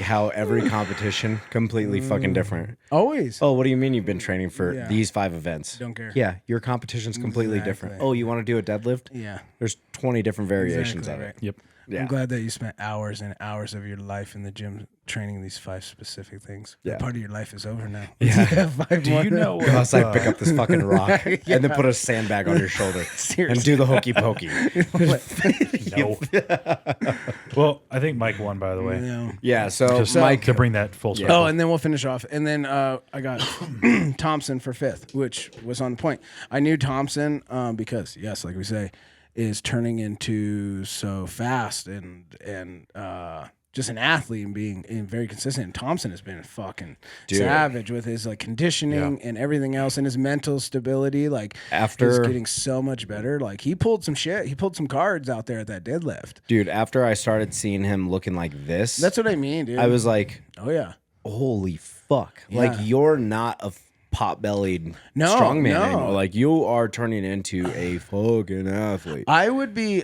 S1: how every competition completely fucking different.
S2: Always.
S1: Oh, what do you mean you've been training for
S2: Yeah.
S1: these 5 events?
S2: Don't care.
S1: Yeah, your competition's completely different.
S2: Exactly.
S1: Oh, you want to do a deadlift?
S2: Yeah.
S1: There's 20 different variations
S2: Exactly,
S1: of it.
S2: right.
S3: Yep.
S1: Yeah.
S2: I'm glad that you spent hours and hours of your life in the gym training these 5 specific things.
S1: Yeah.
S2: That part of your life is over now.
S1: Yeah.
S2: 5
S3: Do
S2: more.
S3: you know?
S1: Go outside, pick up this fucking rock, and then put a sandbag on your shoulder and do the hokey pokey.
S3: No. Well, I think Mike won, by the way.
S2: Yeah.
S1: Yeah, so
S3: Just
S1: Mike,
S3: to bring that full circle.
S2: Oh, and then we'll finish off. And then I got Thompson for 5th, which was on point. I knew Thompson because, yes, like we say, is turning into so fast and just an athlete and being very consistent. And Thompson has been fucking savage with his like conditioning and everything else, and his mental stability. Like
S1: After-
S2: is getting so much better. Like he pulled some shit. He pulled some cards out there at that deadlift.
S1: dude, after I started seeing him looking like this,
S2: That's what I mean, dude.
S1: I was like,
S2: oh yeah.
S1: holy fuck. Like,
S2: Yeah.
S1: you're not a pot-bellied
S2: No,
S1: strongman
S2: no.
S1: anymore. Like, you are turning into a fucking athlete.
S2: I would be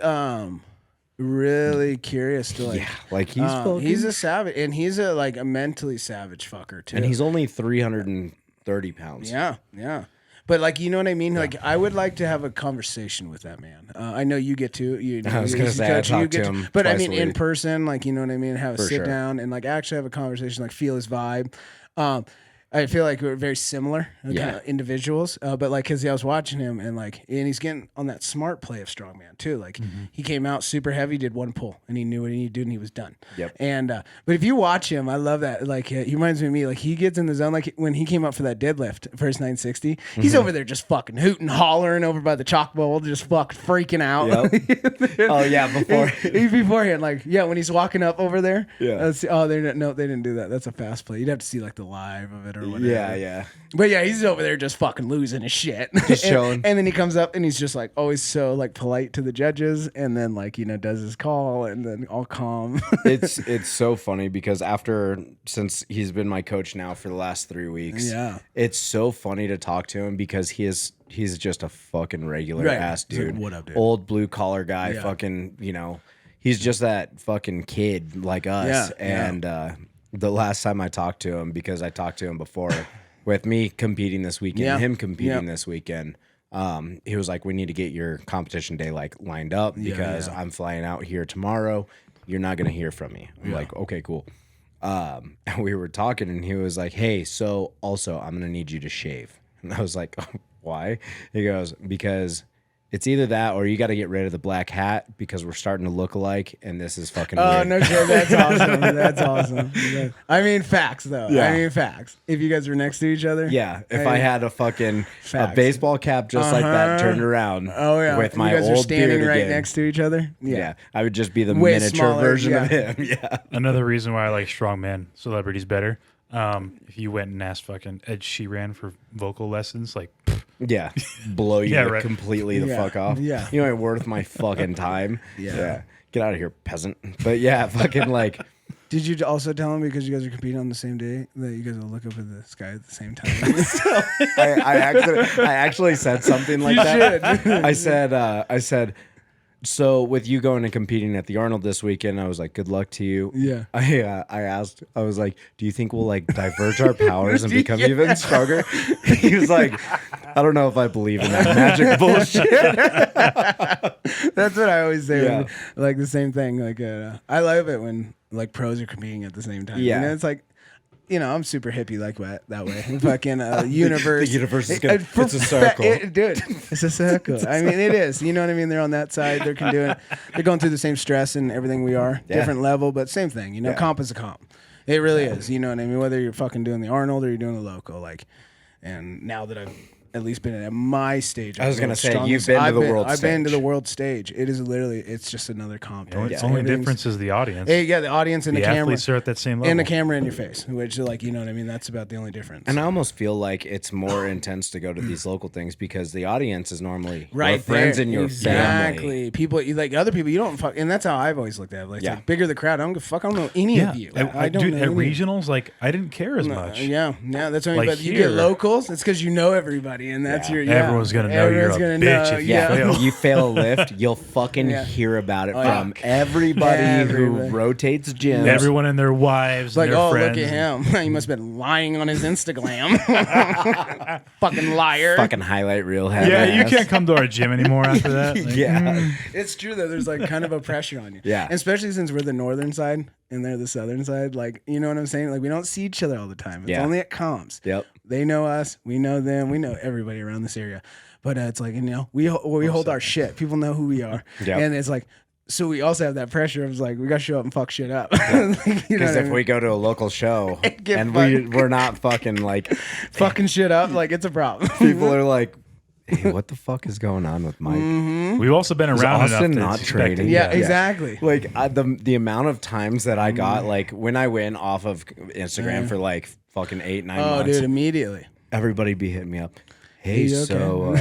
S2: really curious to like.
S1: Yeah, like he's fucking...
S2: He's a savage, and he's a like a mentally savage fucker too.
S1: And he's only 330 pounds.
S2: yeah, yeah. But like, you know what I mean? Like, I would like to have a conversation with that man. I know you get to. You know,
S1: I was
S2: you
S1: gonna
S2: as a
S1: say, I
S2: coach, you
S1: talk
S2: get
S1: to him
S2: But I
S1: twice
S2: mean,
S1: a
S2: in
S1: week.
S2: person, like, you know what I mean? Have a
S1: For
S2: sit
S1: sure.
S2: down and like actually have a conversation, like feel his vibe. I feel like we're very similar kind of individuals, but like, cause I was watching him and he's getting on that smart play of strongman too. Like he came out super heavy, did one pull, and he knew what he needed to do, and he was done.
S1: Yep.
S2: And but if you watch him, I love that. Like he reminds me of me. Like he gets in the zone. Like when he came up for that deadlift, first 960, he's over there just fucking hooting, hollering over by the chalk bowl, just fucking freaking out.
S1: Yep. Oh, yeah, before...
S2: Beforehand, like when he's walking up over there.
S1: Yeah.
S2: They didn't do that. That's a fast play. You'd have to see like the live of it or whatever.
S1: Yeah.
S2: But yeah, he's over there just fucking losing his shit.
S1: Just
S2: and,
S1: chilling.
S2: And then he comes up and he's just like always so like polite to the judges, and then does his call and then all calm.
S1: It's so funny because since he's been my coach now for the last 3 weeks,
S2: Yeah.
S1: it's so funny to talk to him because he's just a fucking regular
S2: Right.
S1: ass
S2: He's like,
S1: dude.
S2: "What up, dude?"
S1: Old blue collar guy,
S2: Yeah.
S1: fucking, he's just that fucking kid like us.
S2: Yeah,
S1: And the last time I talked to him, because I talked to him before with me competing this weekend,
S2: Yeah.
S1: him competing
S2: Yeah.
S1: this weekend, he was like, we need to get your competition day lined up because
S2: yeah.
S1: I'm flying out here tomorrow. You're not going to hear from me. I'm like, okay, cool. And we were talking and he was like, hey, so also I'm going to need you to shave. And I was like, why? He goes, because it's either that or you got to get rid of the black hat because we're starting to look alike and this is fucking
S2: Oh,
S1: weird.
S2: no shit. That's awesome. That's awesome. I mean, facts, though.
S1: Yeah.
S2: I mean, facts. If you guys were next to each other.
S1: Yeah, if I had a fucking a
S2: Facts.
S1: baseball cap just like that turned around
S2: Oh, yeah.
S1: with my
S2: you guys
S1: old
S2: are standing
S1: beard
S2: right
S1: again.
S2: next to each other.
S1: Yeah. I would just be the
S2: Way
S1: miniature
S2: smaller,
S1: version of
S2: yeah.
S1: him. Yeah.
S3: Another reason why I like strongman celebrities better. If you went and asked fucking Ed Sheeran for vocal lessons, like,
S1: Yeah, blow you
S3: Yeah, right.
S1: completely the fuck off.
S2: Yeah.
S1: You ain't worth my fucking time.
S2: Yeah.
S1: Get out of here, peasant. But yeah, fucking like,
S2: Did you also tell him because you guys are competing on the same day that you guys will look up at the sky at the same time?
S1: I actually said something like that. I said, so with you going and competing at the Arnold this weekend, I was like, good luck to you.
S2: Yeah.
S1: I asked, I was like, do you think we'll like diverge our powers and become even stronger? He was like, I don't know if I believe in that magic bullshit.
S2: That's what I always say.
S1: Yeah.
S2: Like the same thing. Like I love it when like pros are competing at the same time.
S1: Yeah.
S2: And it's like, you know, I'm super hippie like that way. Fucking universe.
S1: The universe is good. It's a circle.
S2: Dude, it's a circle. I mean, it is. You know what I mean? They're on that side. They're going through the same stress and everything we are.
S1: Yeah.
S2: Different level, but same thing. You know, comp is a comp. It really is. You know what I mean? Whether you're fucking doing the Arnold or you're doing the local, like, and now that I've at least been at my stage.
S1: I was gonna say,
S2: strongest,
S1: you've been to the world
S2: I've been to
S1: stage.
S2: the world stage. It is literally, it's just another comp.
S3: The
S2: It's
S3: only
S2: everything's-
S3: difference is the audience.
S2: Hey, yeah, the audience and
S3: the
S2: the camera.
S3: athletes are at that same level.
S2: And the camera in your face, which, like, you know what I mean? That's about the only difference.
S1: And I almost feel like it's more intense to go to these local things because the audience is normally your
S2: right
S1: friends
S2: there.
S1: and your
S2: exactly.
S1: family.
S2: People, like other people, you don't fuck. And that's how I've always looked at it. Like,
S1: Yeah.
S2: it's like bigger the crowd, I don't give a fuck. I don't know any of you. I don't
S3: dude,
S2: know
S3: at
S2: any.
S3: regionals, like I didn't care as much.
S2: Yeah, that's what I mean.
S3: Like
S2: But you
S3: here-
S2: get locals, it's because you know everybody, and that's
S1: Yeah.
S2: your. Yeah.
S3: Everyone's gonna know you're a
S2: Everyone's
S3: bitch if you
S1: Yeah,
S3: fail.
S1: you fail a lift, you'll fucking
S2: Yeah.
S1: hear about it
S2: yeah.
S1: from everybody
S2: Everybody.
S1: who rotates gyms.
S3: Everyone and their wives,
S2: Like,
S3: and their
S2: oh,
S3: friends.
S2: look at him. He must have been lying on his Instagram. Fucking liar.
S1: Fucking highlight reel.
S3: Yeah, you
S1: ass.
S3: can't come to our gym anymore after that. Like,
S1: Yeah,
S2: It's true though. There's like kind of a pressure on you.
S1: Yeah.
S2: And especially since we're the northern side and they're the southern side. Like, you know what I'm saying? Like, we don't see each other all the time. It's
S1: Yeah.
S2: only at comps.
S1: Yep.
S2: They know us. We know them. We know everybody around this area. But it's like, you know, we hold our shit. People know who we are.
S1: Yep.
S2: And it's like, so we also have that pressure of like, we got to show up and fuck shit up. You know
S1: Because
S2: what I
S1: if
S2: mean?
S1: we go to a local show
S2: Get
S1: and
S2: fucked.
S1: we're not fucking like,
S2: fucking shit up, like, it's a problem.
S1: people are like, hey, what the fuck is going on with Mike?
S3: We've also been around
S1: Austin
S3: enough
S1: not
S3: to
S1: training?
S2: Yeah, exactly.
S1: Like the amount of times that I got like when I went off of Instagram for like fucking 8-9
S2: Oh,
S1: months,
S2: dude, immediately.
S1: everybody be hitting me up. Hey,
S2: you okay?
S1: so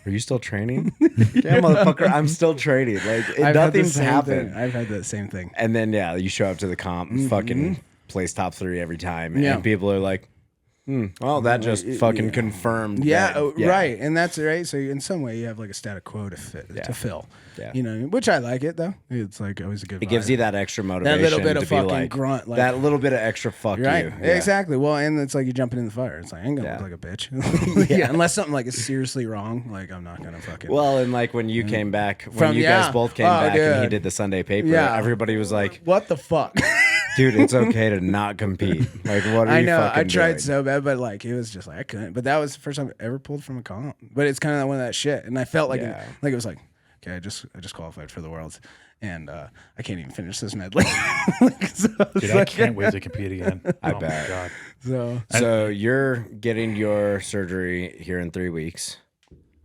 S1: are you still training? Yeah, motherfucker, I'm still training. Like nothing's happened.
S2: I've had that same thing.
S1: And then yeah, you show up to the comp, and fucking place top 3 every time,
S2: Yeah.
S1: and people are like, well, that just fucking confirmed.
S2: Yeah,
S1: that-
S2: right, and that's right. So in some way, you have like a status quo to fill.
S1: Yeah.
S2: You know, which I like it though. It's like always a good.
S1: It gives
S2: vibe.
S1: you that extra motivation.
S2: little bit of
S1: to be
S2: fucking
S1: like,
S2: grunt, like-
S1: that little bit of extra fuck
S2: right.
S1: you. Yeah.
S2: Exactly. Well, and it's like you're jumping in the fire. It's like I ain't gonna
S1: Yeah.
S2: look like a bitch. Yeah, unless something like is seriously wrong. Like I'm not gonna fucking.
S1: Well, and like when you came back, when
S2: From-
S1: you
S2: yeah.
S1: guys both came
S2: Oh,
S1: back and he
S2: dude.
S1: did the Sunday paper,
S2: Yeah.
S1: everybody was like,
S2: what the fuck?
S1: dude, it's okay to not compete. Like, what are
S2: I
S1: you
S2: know.
S1: fucking
S2: I tried
S1: doing?
S2: so bad, but like it was just like I couldn't. But that was the first time I ever pulled from a comp. But it's kind of one of that shit, and I felt like
S1: Yeah.
S2: it was like, okay, I just qualified for the Worlds, and I can't even finish this medley.
S3: Dude, I can't wait to compete again.
S1: I
S3: Oh
S1: bet.
S3: My God.
S2: So
S1: So you're getting your surgery here in 3 weeks.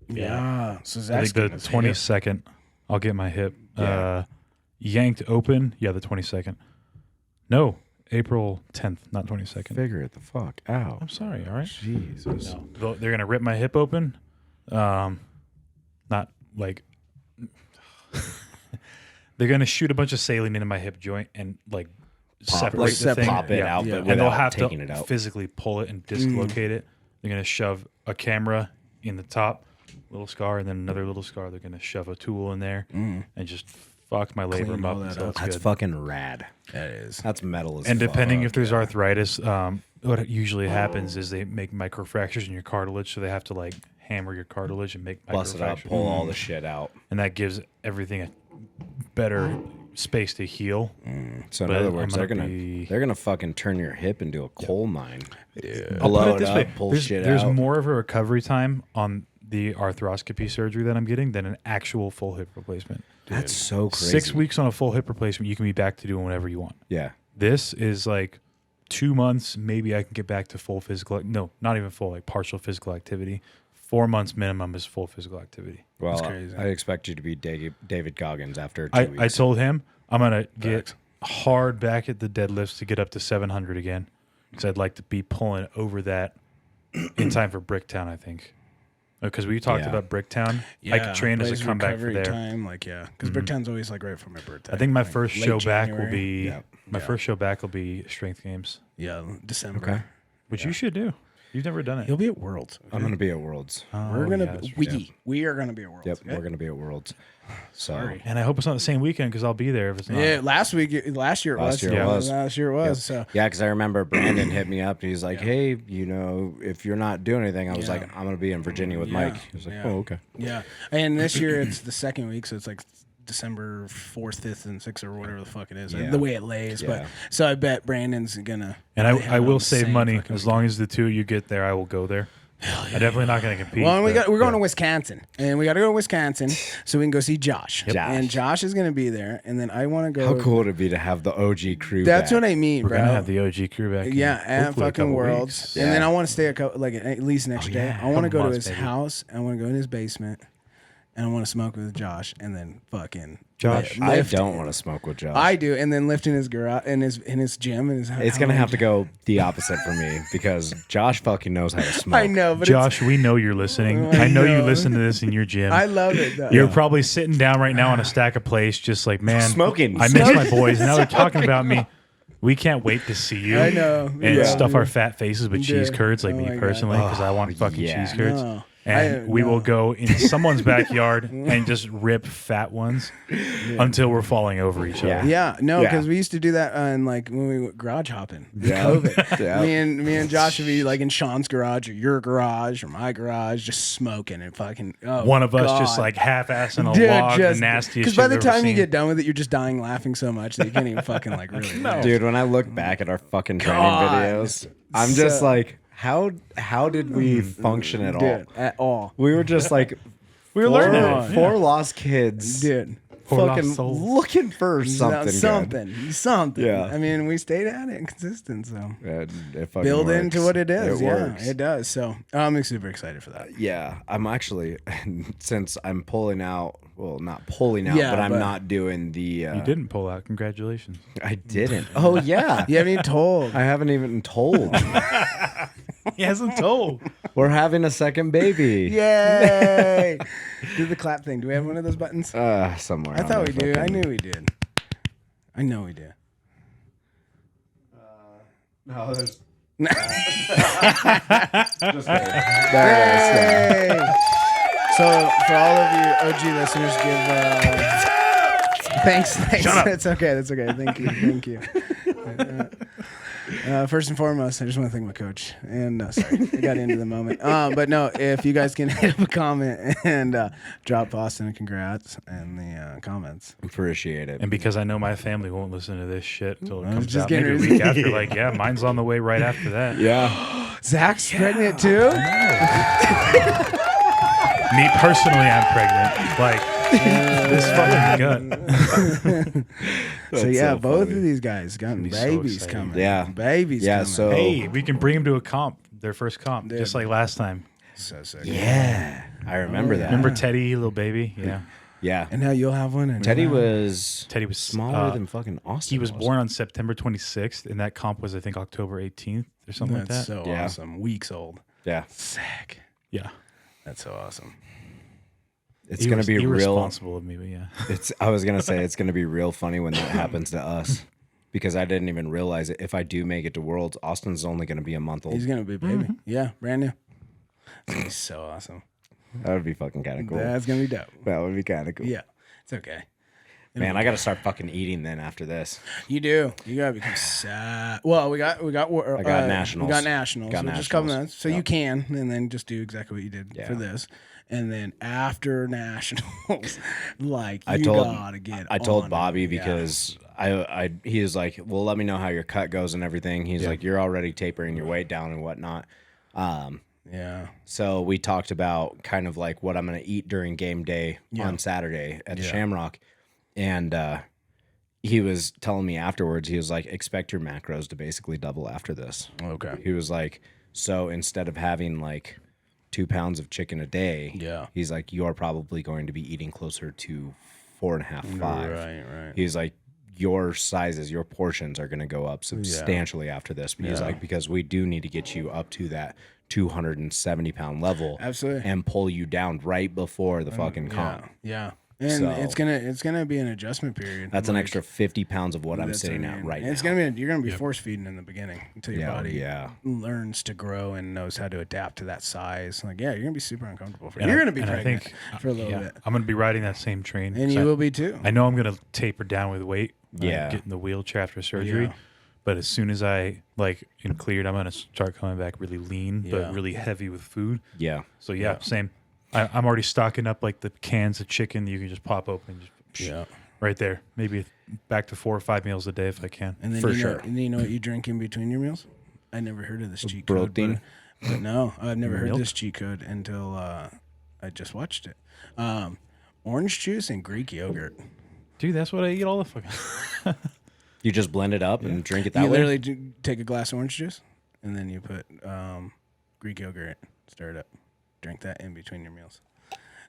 S2: yeah, so
S3: I
S2: Zach's
S3: think the
S2: getting his hip.
S3: 22nd, I'll get my hip
S1: Yeah.
S3: yanked open. Yeah, the 22nd. No, April 10th, not 22nd.
S1: Figure it the fuck out.
S3: I'm sorry. All right.
S1: Jesus.
S3: No, they're gonna rip my hip open. Not like they're gonna shoot a bunch of saline into my hip joint and like separate the thing.
S1: pop it out,
S2: Yeah.
S1: but
S3: And they'll
S1: without
S3: have
S1: taking
S3: to
S1: it out.
S3: physically pull it and dislocate it. They're gonna shove a camera in the top little scar, and then another little scar. They're gonna shove a tool in there and just fuck my labrum
S2: Clean all
S3: up
S2: that
S3: until
S2: up.
S3: it's
S1: That's
S3: good.
S1: fucking rad.
S2: That is.
S1: That's metal as
S3: And depending
S1: fuck.
S3: if there's arthritis, what usually happens is they make microfractures in your cartilage, so they have to like hammer your cartilage and make
S1: Bust it up,
S3: microfractures.
S1: pull all the shit out.
S3: And that gives everything a better space to heal.
S1: So in
S3: But
S1: other
S3: I'm
S1: words,
S3: gonna
S1: they're gonna fucking turn your hip into a coal mine.
S3: I'll
S1: Blow
S3: put
S1: it
S3: it this
S1: up,
S3: way:
S1: pull
S3: there's,
S1: shit
S3: there's
S1: out.
S3: more of a recovery time on the arthroscopy surgery that I'm getting than an actual full hip replacement.
S1: That's so crazy.
S3: 6 weeks on a full hip replacement, you can be back to doing whatever you want.
S1: Yeah.
S3: This is like 2 months. Maybe I can get back to full physical. No, not even full, like partial physical activity. 4 months minimum is full physical activity.
S1: Well,
S2: crazy.
S1: I expect you to be David Goggins after 2
S3: I
S1: weeks.
S3: told him I'm going to get hard back at the deadlifts to get up to 700 again because I'd like to be pulling over that in time for Bricktown, I think. Because we talked about Bricktown. I could train as a comeback for there.
S2: Time, because Bricktown's always like right for my birthday.
S3: I think my
S2: like
S3: first
S2: late
S3: show back
S2: January.
S3: will be first show back will be Strength Games,
S2: December.
S1: Okay.
S3: which you should do. You've never done it.
S2: He'll be at Worlds.
S1: I'm gonna be at Worlds.
S2: We're gonna
S3: yeah,
S2: we are gonna be at Worlds.
S1: Yep,
S2: okay?
S1: we're gonna be at Worlds. So
S2: Sorry.
S3: And I hope it's not the same weekend because I'll be there if it's not.
S2: Yeah, last year it was.
S1: Last year it was.
S2: Last year it was. So
S1: yeah, because I remember Brandon hit me up. He's like, "Hey, if you're not doing anything," I was like, "I'm gonna be in Virginia with Mike." He was like, "Oh, okay."
S2: Yeah, and this year it's the second week, so it's like December 4th, 5th, and 6th, or whatever the fuck it is.
S1: Yeah.
S2: The way it lays, but
S1: Yeah.
S2: so I bet Brandon's gonna.
S3: And
S2: they have
S3: I
S2: it on
S3: will
S2: the
S3: save
S2: same
S3: money
S2: fucking
S3: as long as the two of you get there. I will go there. I'm definitely not going to compete.
S2: Well, and
S3: but,
S2: we're going to Wisconsin, and we got to go to Wisconsin so we can go see Josh.
S1: Josh.
S2: And Josh is going to be there, and then I want to go.
S1: How cool would it be to have the OG crew?
S2: That's
S1: back?
S2: what I mean,
S3: We're
S2: bro.
S3: going to have the OG crew back. in
S2: Yeah, at
S3: hopefully a
S2: fucking
S3: couple
S2: Worlds,
S3: weeks.
S2: and then I want to stay at least next day.
S3: yeah,
S2: I want to
S3: couple
S2: go to
S3: months,
S2: his
S3: baby.
S2: house. I want to go in his basement, and I want to smoke with Josh, and then fucking
S3: Josh.
S2: li-
S1: I
S2: lift.
S1: don't want to smoke with Josh.
S2: I do, and then lift in his garage, in his gym, and his.
S1: It's gonna have to go the opposite for me because Josh fucking knows how to smoke.
S2: I know, but
S3: Josh, we know you're listening. I know you listen to this in your gym.
S2: I love it. Though.
S3: You're probably sitting down right now on a stack of plates, just like, man,
S1: Smoking.
S3: I miss my boys. Now they're talking about me. We can't wait to see you.
S2: I know.
S3: And
S2: Yeah.
S3: stuff our fat faces with cheese
S2: Dude.
S3: curds, like
S2: Oh
S3: me
S2: my God.
S3: personally, because I want fucking
S1: yeah.
S3: cheese curds.
S2: No.
S3: And we will go in someone's backyard and just rip fat ones until we're falling over each other.
S1: Yeah.
S2: Yeah, no,
S1: Yeah.
S2: because we used to do that and like when we went garage hopping.
S1: Yeah.
S2: COVID.
S1: Yeah.
S2: Me and Josh would be like in Sean's garage or your garage or my garage, just smoking and fucking. Oh,
S3: One of us just
S2: God.
S3: like half-assing a log, the nastiest.
S2: Because by
S3: shit
S2: the
S3: I've ever
S2: time you
S3: seen.
S2: get done with it, you're just dying laughing so much that you can't even fucking like really. live.
S1: Dude, when I look back at our fucking training
S2: God.
S1: videos, I'm just
S2: So-
S1: like, how did we function at all?
S2: Dude, at all,
S1: We were just like
S3: we were
S1: four,
S3: learning it.
S1: four lost kids,
S2: dude.
S3: Poor
S1: fucking
S3: lost souls.
S1: looking for something.
S2: Something.
S1: Yeah.
S2: I mean, we stayed at it and consistent, so
S1: Good. It fucking
S2: build
S1: works.
S2: into what it is.
S1: It
S2: Yeah,
S1: works.
S2: it does. So I'm super excited for that.
S1: Yeah, I'm actually since I'm pulling out. Well, not pulling out,
S2: Yeah,
S1: but I'm
S2: but-
S1: not doing the.
S3: You didn't pull out. Congratulations.
S1: I didn't. Oh yeah.
S2: You haven't even told.
S1: I haven't even told.
S3: He hasn't told.
S1: We're having a second baby.
S2: Yay! Do the clap thing. Do we have one of those buttons?
S1: Somewhere.
S2: I
S1: on
S2: thought
S1: my
S2: we do. I
S1: fucking-
S2: knew we did. I know we do.
S1: No, there's.
S2: Hey! So for all of you OG listeners, give thanks.
S3: Shut up.
S2: It's okay. That's okay. Thank you. First and foremost, I just want to thank my coach. And sorry, I got into the moment. But no, if you guys can hit up a comment and drop Austin a congrats in the comments.
S1: Appreciate it.
S3: And because I know my family won't listen to this shit until it comes
S2: just
S3: out maybe a
S2: getting
S3: week
S2: ready.
S3: after. Like, yeah, mine's on the way right after that.
S1: Yeah.
S2: Zach's pregnant too.
S3: Me personally, I'm pregnant. Like, this fucking gut.
S2: So
S1: That's
S2: yeah,
S1: so
S2: both
S1: funny.
S2: of these guys got
S3: be so
S2: babies
S3: exciting.
S2: coming.
S1: Yeah.
S2: Babies
S1: Yeah,
S2: coming.
S1: so-
S3: Hey, we can bring them to a comp, their first comp,
S2: Dude.
S3: just like last time.
S2: So sick.
S1: Yeah. I remember that.
S3: Remember Teddy, little baby? Yeah.
S1: Yeah.
S2: And now you'll have one. And
S1: Teddy was
S3: Teddy was
S1: smaller than fucking Austin.
S3: He was born on September 26th, and that comp was, I think, October 18th or something
S2: That's
S3: like that.
S2: so
S1: Yeah.
S2: awesome. Weeks old.
S1: Yeah.
S2: Sick.
S3: Yeah.
S2: That's so awesome.
S1: It's gonna be real.
S3: irresponsible of me, but yeah.
S1: I was gonna say it's gonna be real funny when that happens to us, because I didn't even realize it. If I do make it to Worlds, Austin's only gonna be a month old.
S2: He's gonna be a baby. Yeah, brand new. It's gonna be so awesome.
S1: That would be fucking kind of cool.
S2: That's gonna be dope.
S1: That would be kind of cool.
S2: Yeah, it's okay.
S1: Man, I gotta start fucking eating then after this.
S2: You do. You gotta become sad. Well, we got
S1: nationals.
S2: We got nationals.
S1: Got
S2: So just a couple
S1: nationals.
S2: minutes. So
S1: Yep.
S2: you can, and then just do exactly what you did
S1: Yeah.
S2: for this. And then after nationals, like
S1: I
S2: you
S1: told
S2: gotta get.
S1: I told
S2: on
S1: Bobby
S2: it. Yeah.
S1: because he was like, well, let me know how your cut goes and everything. He's like, you're already tapering your weight down and whatnot.
S2: Yeah.
S1: So we talked about kind of like what I'm gonna eat during game day on Saturday at the Shamrock, and he was telling me afterwards. He was like, expect your macros to basically double after this.
S2: Okay.
S1: He was like, so instead of having like 2 pounds of chicken a day, he's like, you're probably going to be eating closer to 4.5, 5.
S2: Right.
S1: He's like, your sizes, your portions are going to go up substantially after this. But he's like, because we do need to get you up to that 270-pound level.
S2: Absolutely.
S1: And pull you down right before the fucking comp.
S2: Yeah. And it's gonna be an adjustment period.
S1: That's an extra 50 pounds of what I'm sitting at right now.
S2: It's you're gonna be force feeding in the beginning until your body learns to grow and knows how to adapt to that size. Like, you're gonna be super uncomfortable. You're gonna be pregnant for a little bit.
S3: I'm gonna be riding that same train,
S2: and you will be too.
S3: I know I'm gonna taper down with weight. Get in the wheelchair after surgery.
S2: Yeah.
S3: But as soon as I am cleared, I'm gonna start coming back really lean, but really heavy with food.
S1: Yeah.
S3: So same. I'm already stocking up like the cans of chicken that you can just pop open, right there. Maybe back to 4 or 5 meals a day if I can.
S2: And then
S1: for sure.
S2: And you know what you drink in between your meals? I never heard of this cheat code. But no, I've never heard this cheat code until I just watched it. Orange juice and Greek yogurt.
S3: Dude, that's what I eat all the fucking.
S1: You just blend it up and drink it that way?
S2: You literally take a glass of orange juice, and then you put Greek yogurt, stir it up. Drink that in between your meals.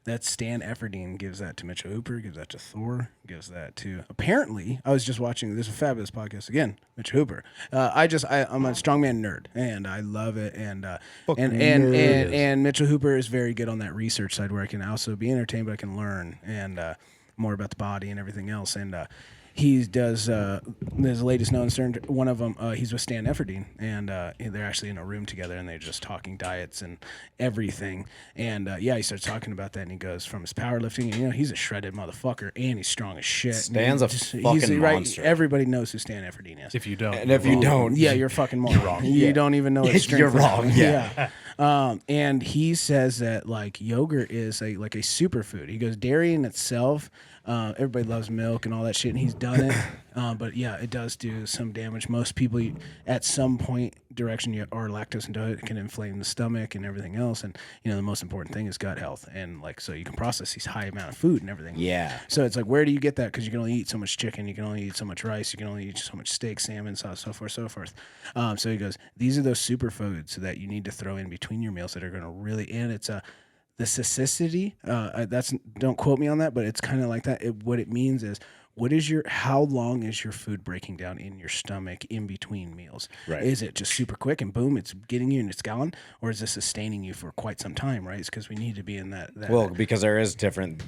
S2: That's Stan Efferdine gives that to Mitchell Hooper, gives that to Thor, gives that to. Apparently, I was just watching. This is a fabulous podcast again. Mitchell Hooper. I'm a strongman nerd, and I love it. And Mitchell Hooper is very good on that research side, where I can also be entertained, but I can learn and more about the body and everything else. And he does his latest known CERN. One of them, he's with Stan Efferdine, and they're actually in a room together, and they're just talking diets and everything. And he starts talking about that, and he goes from his powerlifting, and he's a shredded motherfucker, and he's strong as shit.
S1: Stan's a fucking monster.
S2: Everybody knows who Stan Efferdine is.
S3: If you don't,
S2: you're fucking moron. You're wrong. You don't even know it's strength.
S1: You're wrong. Yeah.
S2: And he says that yogurt is a superfood. He goes, dairy in itself. Everybody loves milk and all that shit, and he's done it. But it does do some damage. Most people, at some point direction, you are lactose intolerant. It can inflame the stomach and everything else. And the most important thing is gut health, and so you can process these high amount of food and everything.
S1: Yeah.
S2: So it's where do you get that? Because you can only eat so much chicken, you can only eat so much rice, you can only eat so much steak, salmon, so forth, so forth. So he goes, these are those superfoods that you need to throw in between your meals that are going to really, and it's the cecicity, don't quote me on that, but it's kind of like that. What it means is, how long is your food breaking down in your stomach in between meals?
S1: Right.
S2: Is it just super quick and boom, it's getting you and it's gone? Or is it sustaining you for quite some time, right? It's because we need to be in that.
S1: Well, because there is different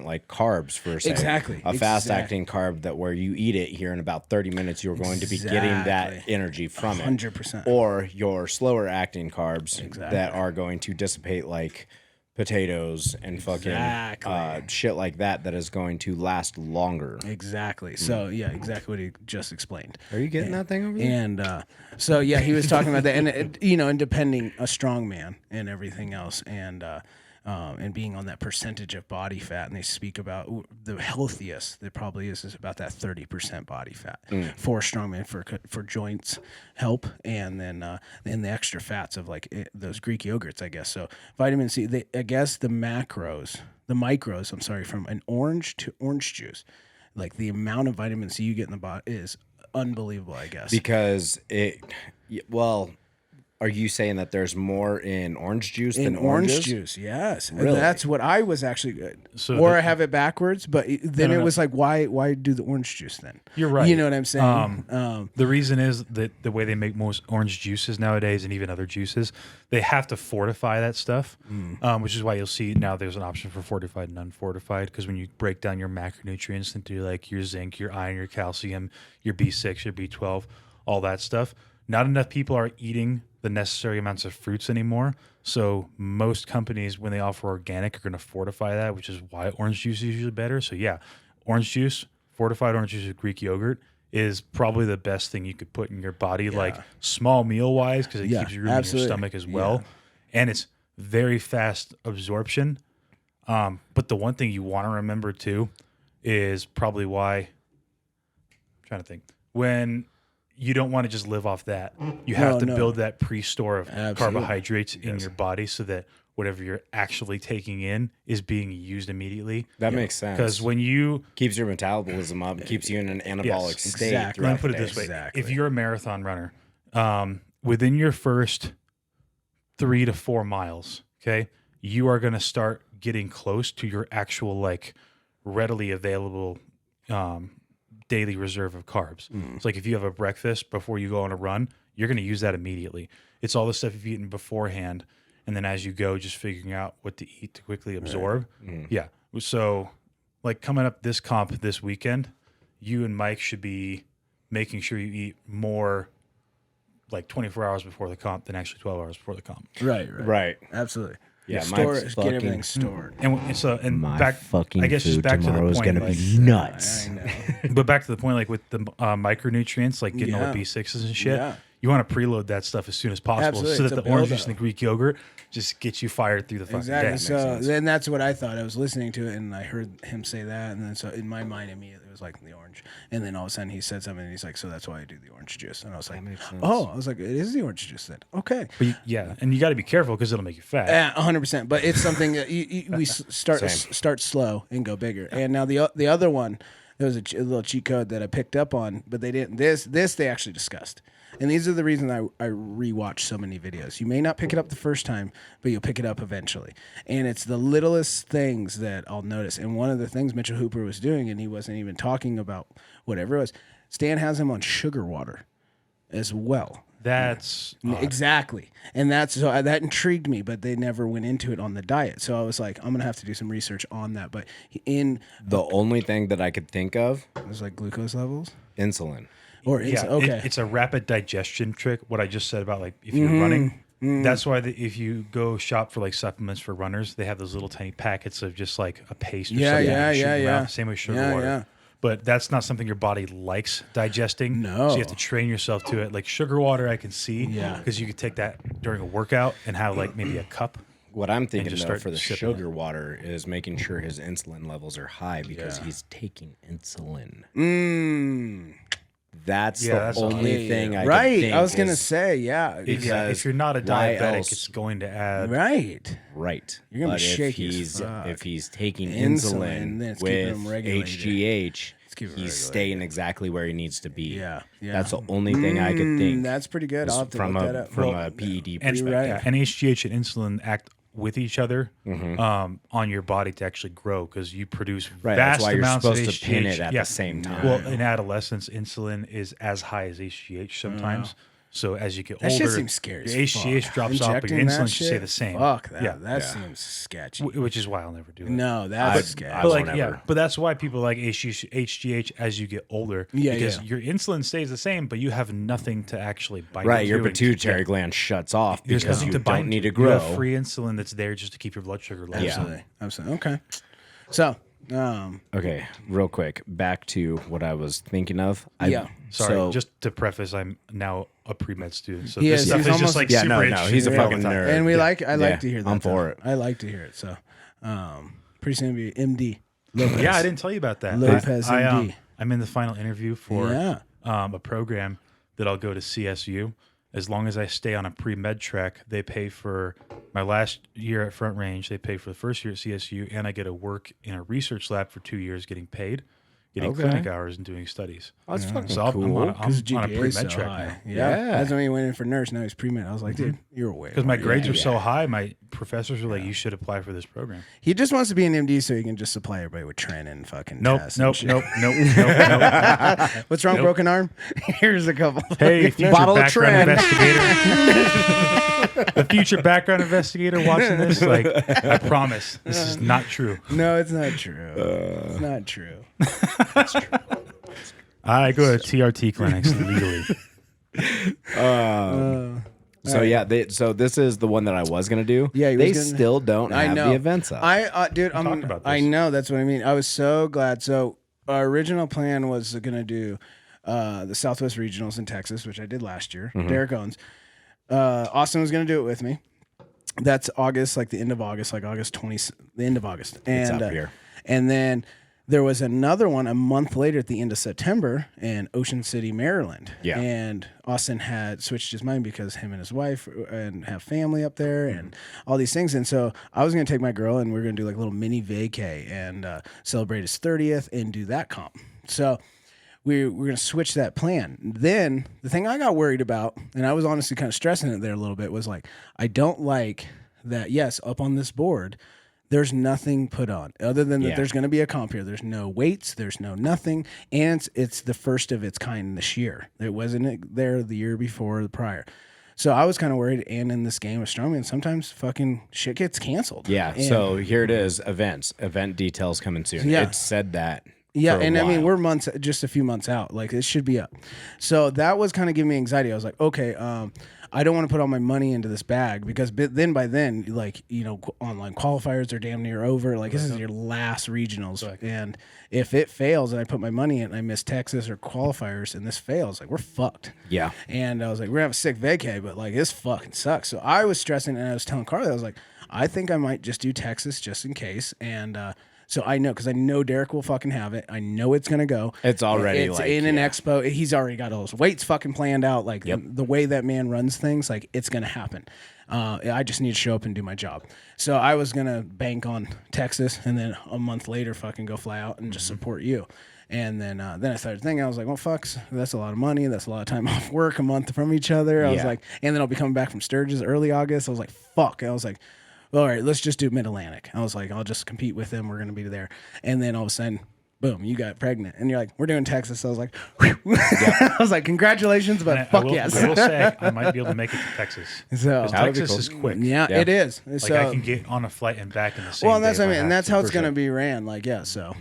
S1: like carbs for say.
S2: Exactly.
S1: A fast acting carb that where you eat it here in about 30 minutes, you're going to be getting that energy from it.
S2: 100%.
S1: Or your slower acting carbs that are going to dissipate like potatoes and fucking shit like that is going to last longer.
S2: Exactly. So exactly what he just explained.
S1: Are you getting that thing over there?
S2: And he was talking about that, and and depending a strong man and everything else, and being on that percentage of body fat, and they speak about the healthiest there probably is about that 30% body fat for strongman for joints help, and then the extra fats of those Greek yogurts, I guess. So vitamin C, I guess the micros, from an orange to orange juice, the amount of vitamin C you get in the body is unbelievable, I guess.
S1: Because are you saying that there's more in orange juice than
S2: orange
S1: oranges?
S2: juice? Yes,
S1: Really?
S2: That's what I was actually. I have it backwards, but then it was why do the orange juice then?
S3: You're right.
S2: You know what I'm saying?
S3: The reason is that the way they make most orange juices nowadays, and even other juices, they have to fortify that stuff, which is why you'll see now there's an option for fortified and unfortified. Because when you break down your macronutrients into your zinc, your iron, your calcium, your B6, your B12, all that stuff, not enough people are eating the necessary amounts of fruits anymore. So most companies, when they offer organic, are going to fortify that, which is why orange juice is usually better. So orange juice, fortified orange juice with Greek yogurt is probably the best thing you could put in your body, small meal wise, because it keeps room in your stomach as well. And it's very fast absorption. But the one thing you want to remember too is probably why, I'm trying to think, when you don't want to just live off that. You have to build that pre-store of carbohydrates in your body so that whatever you're actually taking in is being used immediately.
S1: That makes sense.
S3: Because when you...
S1: keeps your metabolism up, keeps you in an anabolic state.
S2: Exactly.
S3: Let me put it this way. If you're a marathon runner, within your first 3 to 4 miles, okay, you are going to start getting close to your actual readily available daily reserve of carbs. It's like if you have a breakfast before you go on a run, you're going to use that immediately. It's all the stuff you've eaten beforehand, and then as you go, just figuring out what to eat to quickly absorb. Yeah. So, like coming up this comp this weekend, you and Mike should be making sure you eat more like 24 hours before the comp than actually 12 hours before the comp.
S1: Right.
S2: Absolutely.
S1: Yeah,
S2: Get everything stored.
S3: And
S1: My
S3: back,
S1: fucking
S3: I guess just
S1: food
S3: back to the
S1: tomorrow is
S3: point,
S1: gonna
S3: like,
S1: be nuts.
S2: I know.
S3: but back to the point, like with the micronutrients, like getting all
S2: Yeah.
S3: the B6s and shit,
S2: Yeah.
S3: you want to preload that stuff as soon as possible
S2: Absolutely.
S3: so
S2: It's
S3: that
S2: a
S3: the orange juice
S2: buildup.
S3: and the Greek yogurt just gets you fired through the fucking
S2: Exactly.
S3: day.
S2: So then that's what I thought. I was listening to it and I heard him say that, and then so in my mind immediately it was like the orange, and then all of a sudden he said something and he's like, "So that's why I do the orange juice," and I was like, "Oh," I was like, "It is the orange juice then." Okay.
S3: But yeah, and you got to be careful because it'll make you fat.
S2: Yeah, 100%. But it's something that we start slow and go bigger. And now the other one, there was a little cheat code that I picked up on, but they didn't. This they actually discussed. And these are the reasons I rewatch so many videos. You may not pick it up the first time, but you'll pick it up eventually. And it's the littlest things that I'll notice. And one of the things Mitchell Hooper was doing, and he wasn't even talking about whatever it was, Stan has him on sugar water as well.
S3: That's
S2: Exactly. And that intrigued me, but they never went into it on the diet. So I was like, I'm going to have to do some research on that. But
S1: The only thing that I could think of,
S2: it was like glucose levels
S1: insulin.
S2: or
S3: yeah,
S2: okay.
S3: it's a rapid digestion trick. What I just said about like if you're running, that's why if you go shop for like supplements for runners, they have those little tiny packets of just like a paste or something. you shoot around. Same with sugar water.
S2: Yeah.
S3: But that's not something your body likes digesting.
S2: No.
S3: So you have to train yourself to it. Like sugar water, I can see.
S2: Yeah.
S3: Because you could take that during a workout and have like maybe a cup.
S1: What I'm thinking
S3: just
S1: though
S3: start
S1: for the
S3: sipping
S1: sugar water is making sure his insulin levels are high because he's taking insulin. That's
S3: Yeah,
S1: the
S3: that's
S1: only thing I could
S2: Right.
S1: think
S2: I was going to
S1: is-
S2: say, yeah.
S1: Because
S3: If you're not a
S1: why
S3: diabetic,
S1: else?
S3: it's going to add.
S2: Right.
S1: Right.
S2: You're gonna be
S1: But
S2: shaky as
S1: if
S2: fuck.
S1: he's taking
S2: Insulin,
S1: insulin
S2: then it's keeping
S1: with
S2: him regulated.
S1: HGH,
S2: keeping him
S1: he's
S2: regulated.
S1: staying exactly where he needs to be.
S2: Yeah.
S1: That's the only thing I could think.
S2: That's pretty good. I'll have to
S1: from
S2: look that
S1: a
S2: up.
S1: from
S2: Well,
S1: a PED
S3: And,
S1: perspective.
S2: right.
S3: and HGH and insulin act with each other on your body to actually grow because you produce
S1: Right,
S3: vast
S1: that's why you're
S3: amounts
S1: supposed
S3: of
S1: to pin
S3: HGH.
S1: it at the same time.
S3: Well, in adolescence, insulin is as high as HGH sometimes. So as you get
S2: That
S3: older,
S2: shit seems scary.
S3: your
S2: as
S3: HGH
S2: fuck.
S3: drops off, but your
S2: Injecting that
S3: insulin should stay
S2: shit?
S3: the same.
S2: Fuck that.
S3: Yeah.
S2: That seems sketchy.
S3: Which is why I'll never do it.
S2: No, that's
S1: I
S2: sketchy.
S3: But
S1: won't
S3: like, yeah,
S1: ever.
S3: but that's why people like HGH as you get older.
S2: Yeah,
S3: because
S2: yeah.
S3: your insulin stays the same, but you have nothing to actually bind.
S1: Right,
S3: it
S1: your
S3: to and-
S1: pituitary gland shuts off
S3: There's
S1: because
S3: nothing
S1: you
S3: to
S1: don't
S3: bind
S1: need to
S3: You
S1: grow.
S3: have free insulin that's there just to keep your blood sugar low.
S2: Absolutely. Absolutely. Okay. So,
S1: Okay, real quick, back to what I was thinking of.
S2: Yeah.
S3: Sorry,
S1: So,
S3: just to preface, I'm now a pre-med student, so
S2: He
S3: this
S2: is,
S3: stuff
S2: he's
S3: is
S2: almost-
S3: just like
S1: Yeah,
S3: super
S1: no,
S3: interesting.
S1: he's a
S3: to me all
S1: fucking
S3: the time.
S1: nerd.
S2: and we
S1: Yeah.
S2: I like
S1: Yeah,
S2: to hear that.
S1: I'm for
S2: though.
S1: it.
S2: I like to hear it. So, pretty soon to be MD. Lopez.
S3: Yeah, I didn't tell you about that.
S2: Lopez MD.
S3: I'm in the final interview for
S2: Yeah.
S3: a program that I'll go to CSU. As long as I stay on a pre-med track, they pay for my last year at Front Range. They pay for the first year at CSU, and I get to work in a research lab for 2 years, getting paid, getting
S1: Okay.
S3: clinic hours, and doing studies.
S1: Oh, that's fucking
S3: So I'm
S1: cool.
S3: on a
S2: Because
S3: pre-med
S2: GPA so
S3: track
S2: high.
S3: now.
S2: Yeah.
S1: Yeah.
S2: That's when he went in for nurse. Now he's pre-med. I was like, dude, you're way.
S3: Because my
S2: more.
S3: grades are so high, my professors were like, "You should apply for this program."
S2: He just wants to be an MD so he can just supply everybody with Tren and fucking
S3: Nope,
S2: tests and
S3: nope,
S2: shit.
S3: nope, nope, nope.
S2: What's wrong, broken arm? Here's a couple.
S3: Hey, future
S2: Bottle of
S3: background
S2: Tren.
S3: investigator. The future background investigator watching this, like, I promise, this is not true.
S2: No, it's not true. It's not true.
S3: I go to TRT clinics legally.
S1: So yeah, so this is the one that I was gonna do.
S2: Yeah, he
S1: they
S2: was gonna-
S1: still don't
S2: I
S1: have
S2: know.
S1: the events up.
S2: Dude,
S3: talked about
S2: I
S3: this.
S2: know. That's what I mean. I was so glad. So our original plan was gonna do the Southwest Regionals in Texas, which I did last year.
S1: Mm-hmm.
S2: Derek owns. Austin was gonna do it with me. That's August, like the end of August, like August 20th, the end of August. And,
S1: up here.
S2: And then there was another one a month later at the end of September in Ocean City, Maryland.
S1: Yeah.
S2: And Austin had switched his mind because him and his wife and have family up there and all these things. And so I was going to take my girl and we are going to do like a little mini vacay and celebrate his 30th and do that comp. So we're going to switch that plan. Then the thing I got worried about, and I was honestly kind of stressing it there a little bit, was like, I don't like that, yes, up on this board, There's nothing put on other than that
S1: Yeah.
S2: there's going to be a comp here. There's no weights. There's no nothing. And it's the first of its kind this year. It wasn't there the year before, the prior. So I was kind of worried. And in this game of strongman, sometimes fucking shit gets canceled.
S1: Yeah.
S2: And,
S1: So here it is. Event details coming soon.
S2: Yeah.
S1: It said that.
S2: yeah,
S1: for a
S2: and I mean,
S1: while.
S2: we're just a few months out. Like, it should be up. So that was kind of giving me anxiety. I was like, okay, I don't want to put all my money into this bag because by then, like, you know, online qualifiers are damn near over. Like, this is your last regionals. And if it fails and I put my money in and I miss Texas or qualifiers and this fails, like, we're fucked.
S1: Yeah.
S2: And I was like, we're going to have a sick vacay, but like, this fucking sucks. So I was stressing and I was telling Carly, I was like, I think I might just do Texas just in case. And, so I know, because I know Derek will fucking have it. I know it's going to go.
S1: It's already
S2: it's in an expo. He's already got all those weights fucking planned out. Like the way that man runs things, like it's going to happen. I just need to show up and do my job. So I was going to bank on Texas and then a month later fucking go fly out and just support you. And then I started thinking, I was like, well, fucks, that's a lot of money. That's a lot of time off work, a month from each other. I was like, and then I'll be coming back from Sturgis early August. I was like, fuck. I was like, all right, let's just do Mid-Atlantic. I was like, I'll just compete with them. We're going to be there. And then all of a sudden, boom, you got pregnant. And you're like, we're doing Texas. So I was like, I was like, congratulations, but fuck yes.
S3: I will say I might be able to make it to Texas.
S2: So
S3: 'Cause Texas is quick.
S2: Yeah, it is.
S3: Like
S2: so,
S3: I can get on a flight and back in the same
S2: well, and that's
S3: day
S2: what I
S3: if
S2: mean, and
S3: have
S2: that's
S3: to,
S2: how it's
S3: for
S2: going to
S3: sure.
S2: be ran. Like, yeah. So,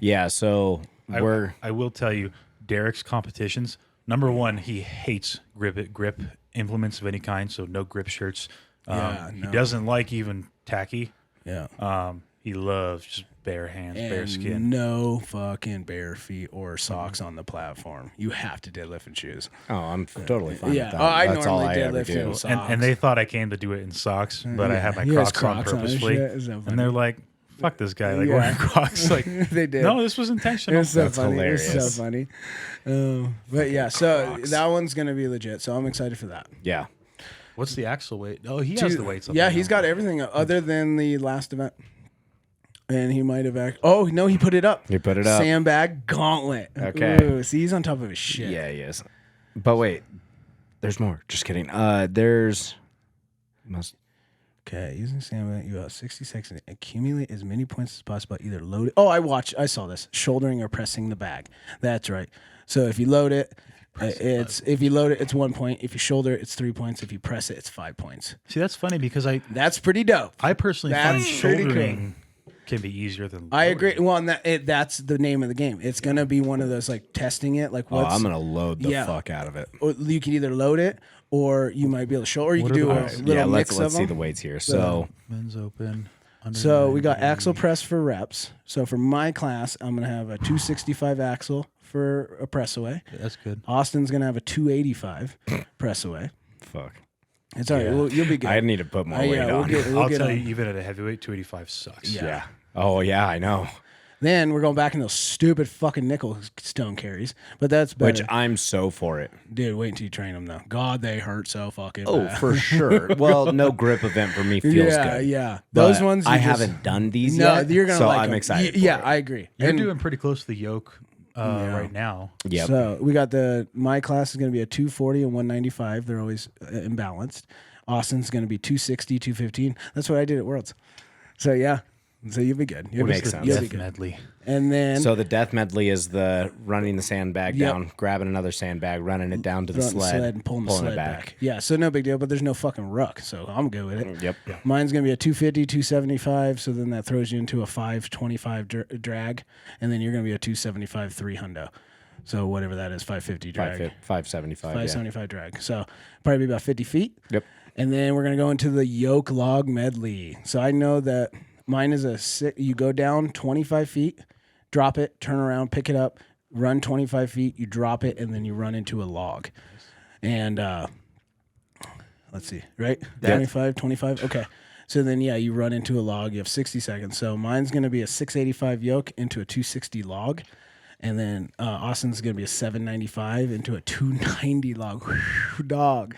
S1: Yeah. So
S3: I will tell you, Derek's competitions. Number one, he hates grip implements of any kind. So no grip shirts. He doesn't like even tacky.
S2: yeah.
S3: He loves just bare hands, bare
S2: And
S3: skin.
S2: no fucking bare feet or socks on the platform. You have to deadlift in shoes.
S1: Oh, I'm totally fine
S2: Yeah.
S1: with that.
S2: Oh, I
S1: That's all
S2: normally
S1: I ever
S2: deadlift
S1: do.
S2: in socks.
S3: And they thought I came to do it in socks, but I had my
S2: He has
S3: Crocs on
S2: Crocs on and
S3: purposely.
S2: shit. It's so funny.
S3: And they're like, fuck this guy. Like,
S2: Yeah.
S3: wearing Crocs. Like,
S2: They did.
S3: no, this was
S2: It
S3: intentional.
S2: was so
S1: That's
S2: funny. It
S1: hilarious.
S2: was so funny. But yeah, so that one's gonna be legit. So I'm excited for that.
S1: Yeah.
S3: What's the axle weight? Oh, he has the weights up
S2: Yeah,
S3: there
S2: he's
S3: now.
S2: got everything other than the last event. And he might have oh no, he put it up.
S1: He put it up.
S2: Sandbag gauntlet.
S1: Okay.
S2: Ooh, see, he's on top of his shit.
S1: Yeah, he is. But wait, there's more. Just kidding. There's
S2: Okay, using sandbag, you have 60 seconds. Accumulate as many points as possible. Either load it. Oh, I saw this. Shouldering or pressing the bag. That's right. So if you load it, it's 1 point. If you shoulder it, it's 3 points. If you press it, it's 5 points.
S3: See, that's funny because
S2: That's pretty dope.
S3: I personally
S2: That's
S3: find
S2: pretty cool.
S3: shouldering can be easier than
S2: I
S3: loading.
S2: agree. Well, and that's the name of the game. It's gonna be one of those like testing it. Like, what's
S1: I'm gonna load the fuck out of it.
S2: or you can either load it or you might be able to show, or you
S3: What
S2: can
S3: are
S2: do
S3: the
S2: a
S3: weights?
S2: little
S1: Yeah,
S2: mix
S1: let's
S2: of
S1: see
S2: them.
S1: the weights here. So
S3: Men's open.
S2: So we got axle press for reps. So for my class, I'm gonna have a 265 axle for a press away.
S3: That's good.
S2: Austin's gonna have a 285 press away.
S1: fuck.
S2: It's all right.
S3: Yeah.
S2: You'll be good.
S1: I need to put more weight
S2: we'll
S1: on.
S2: get
S3: I'll
S2: on.
S3: tell you, even at a heavyweight, 285 sucks.
S2: Yeah.
S1: Oh yeah, I know.
S2: Then we're going back in those stupid fucking nickel stone carries, but that's better.
S1: Which I'm so for it.
S2: Dude, wait until you train them though. God, they hurt so fucking
S1: Oh,
S2: bad.
S1: for sure. Well, no grip event for me feels
S2: yeah,
S1: good.
S2: yeah.
S1: But
S2: Those ones you
S1: I
S2: just-
S1: haven't done these
S2: No,
S1: yet.
S2: you're gonna
S1: so
S2: like
S1: I'm
S2: them.
S1: excited.
S2: Yeah,
S1: for it.
S2: I agree.
S3: You're
S2: And
S3: doing pretty close to the yoke right now.
S1: Yep.
S2: So we got my class is going to be a 240 and 195. They're always imbalanced. Austin's going to be 260, 215. That's what I did at Worlds. So yeah. So you'll be good. You'll be
S1: Makes
S2: good.
S1: sense.
S2: You'll be
S3: Death
S2: good.
S3: medley.
S2: And then
S1: So the death medley is the running the sandbag
S2: Yep.
S1: down, grabbing another sandbag, running it down to the
S2: throwing the
S1: sled,
S2: and pulling the sled
S1: it
S2: back. Yeah, so no big deal, but there's no fucking ruck, so I'm good with it.
S1: Yep.
S2: Mine's going to be a 250, 275, so then that throws you into a 525 drag, and then you're going to be a 275 3 hundo. So whatever that is, 550 drag.
S1: 575.
S2: 575 drag. So probably be about 50 feet.
S1: Yep.
S2: And then we're going to go into the yoke log medley. So I know that mine is you go down 25 feet, drop it, turn around, pick it up, run 25 feet, you drop it, and then you run into a log. And let's see, right? 25. Okay. So then, yeah, you run into a log. You have 60 seconds. So mine's going to be a 685 yoke into a 260 log. And then Austin's going to be a 795 into a 290 log. Whew, dog.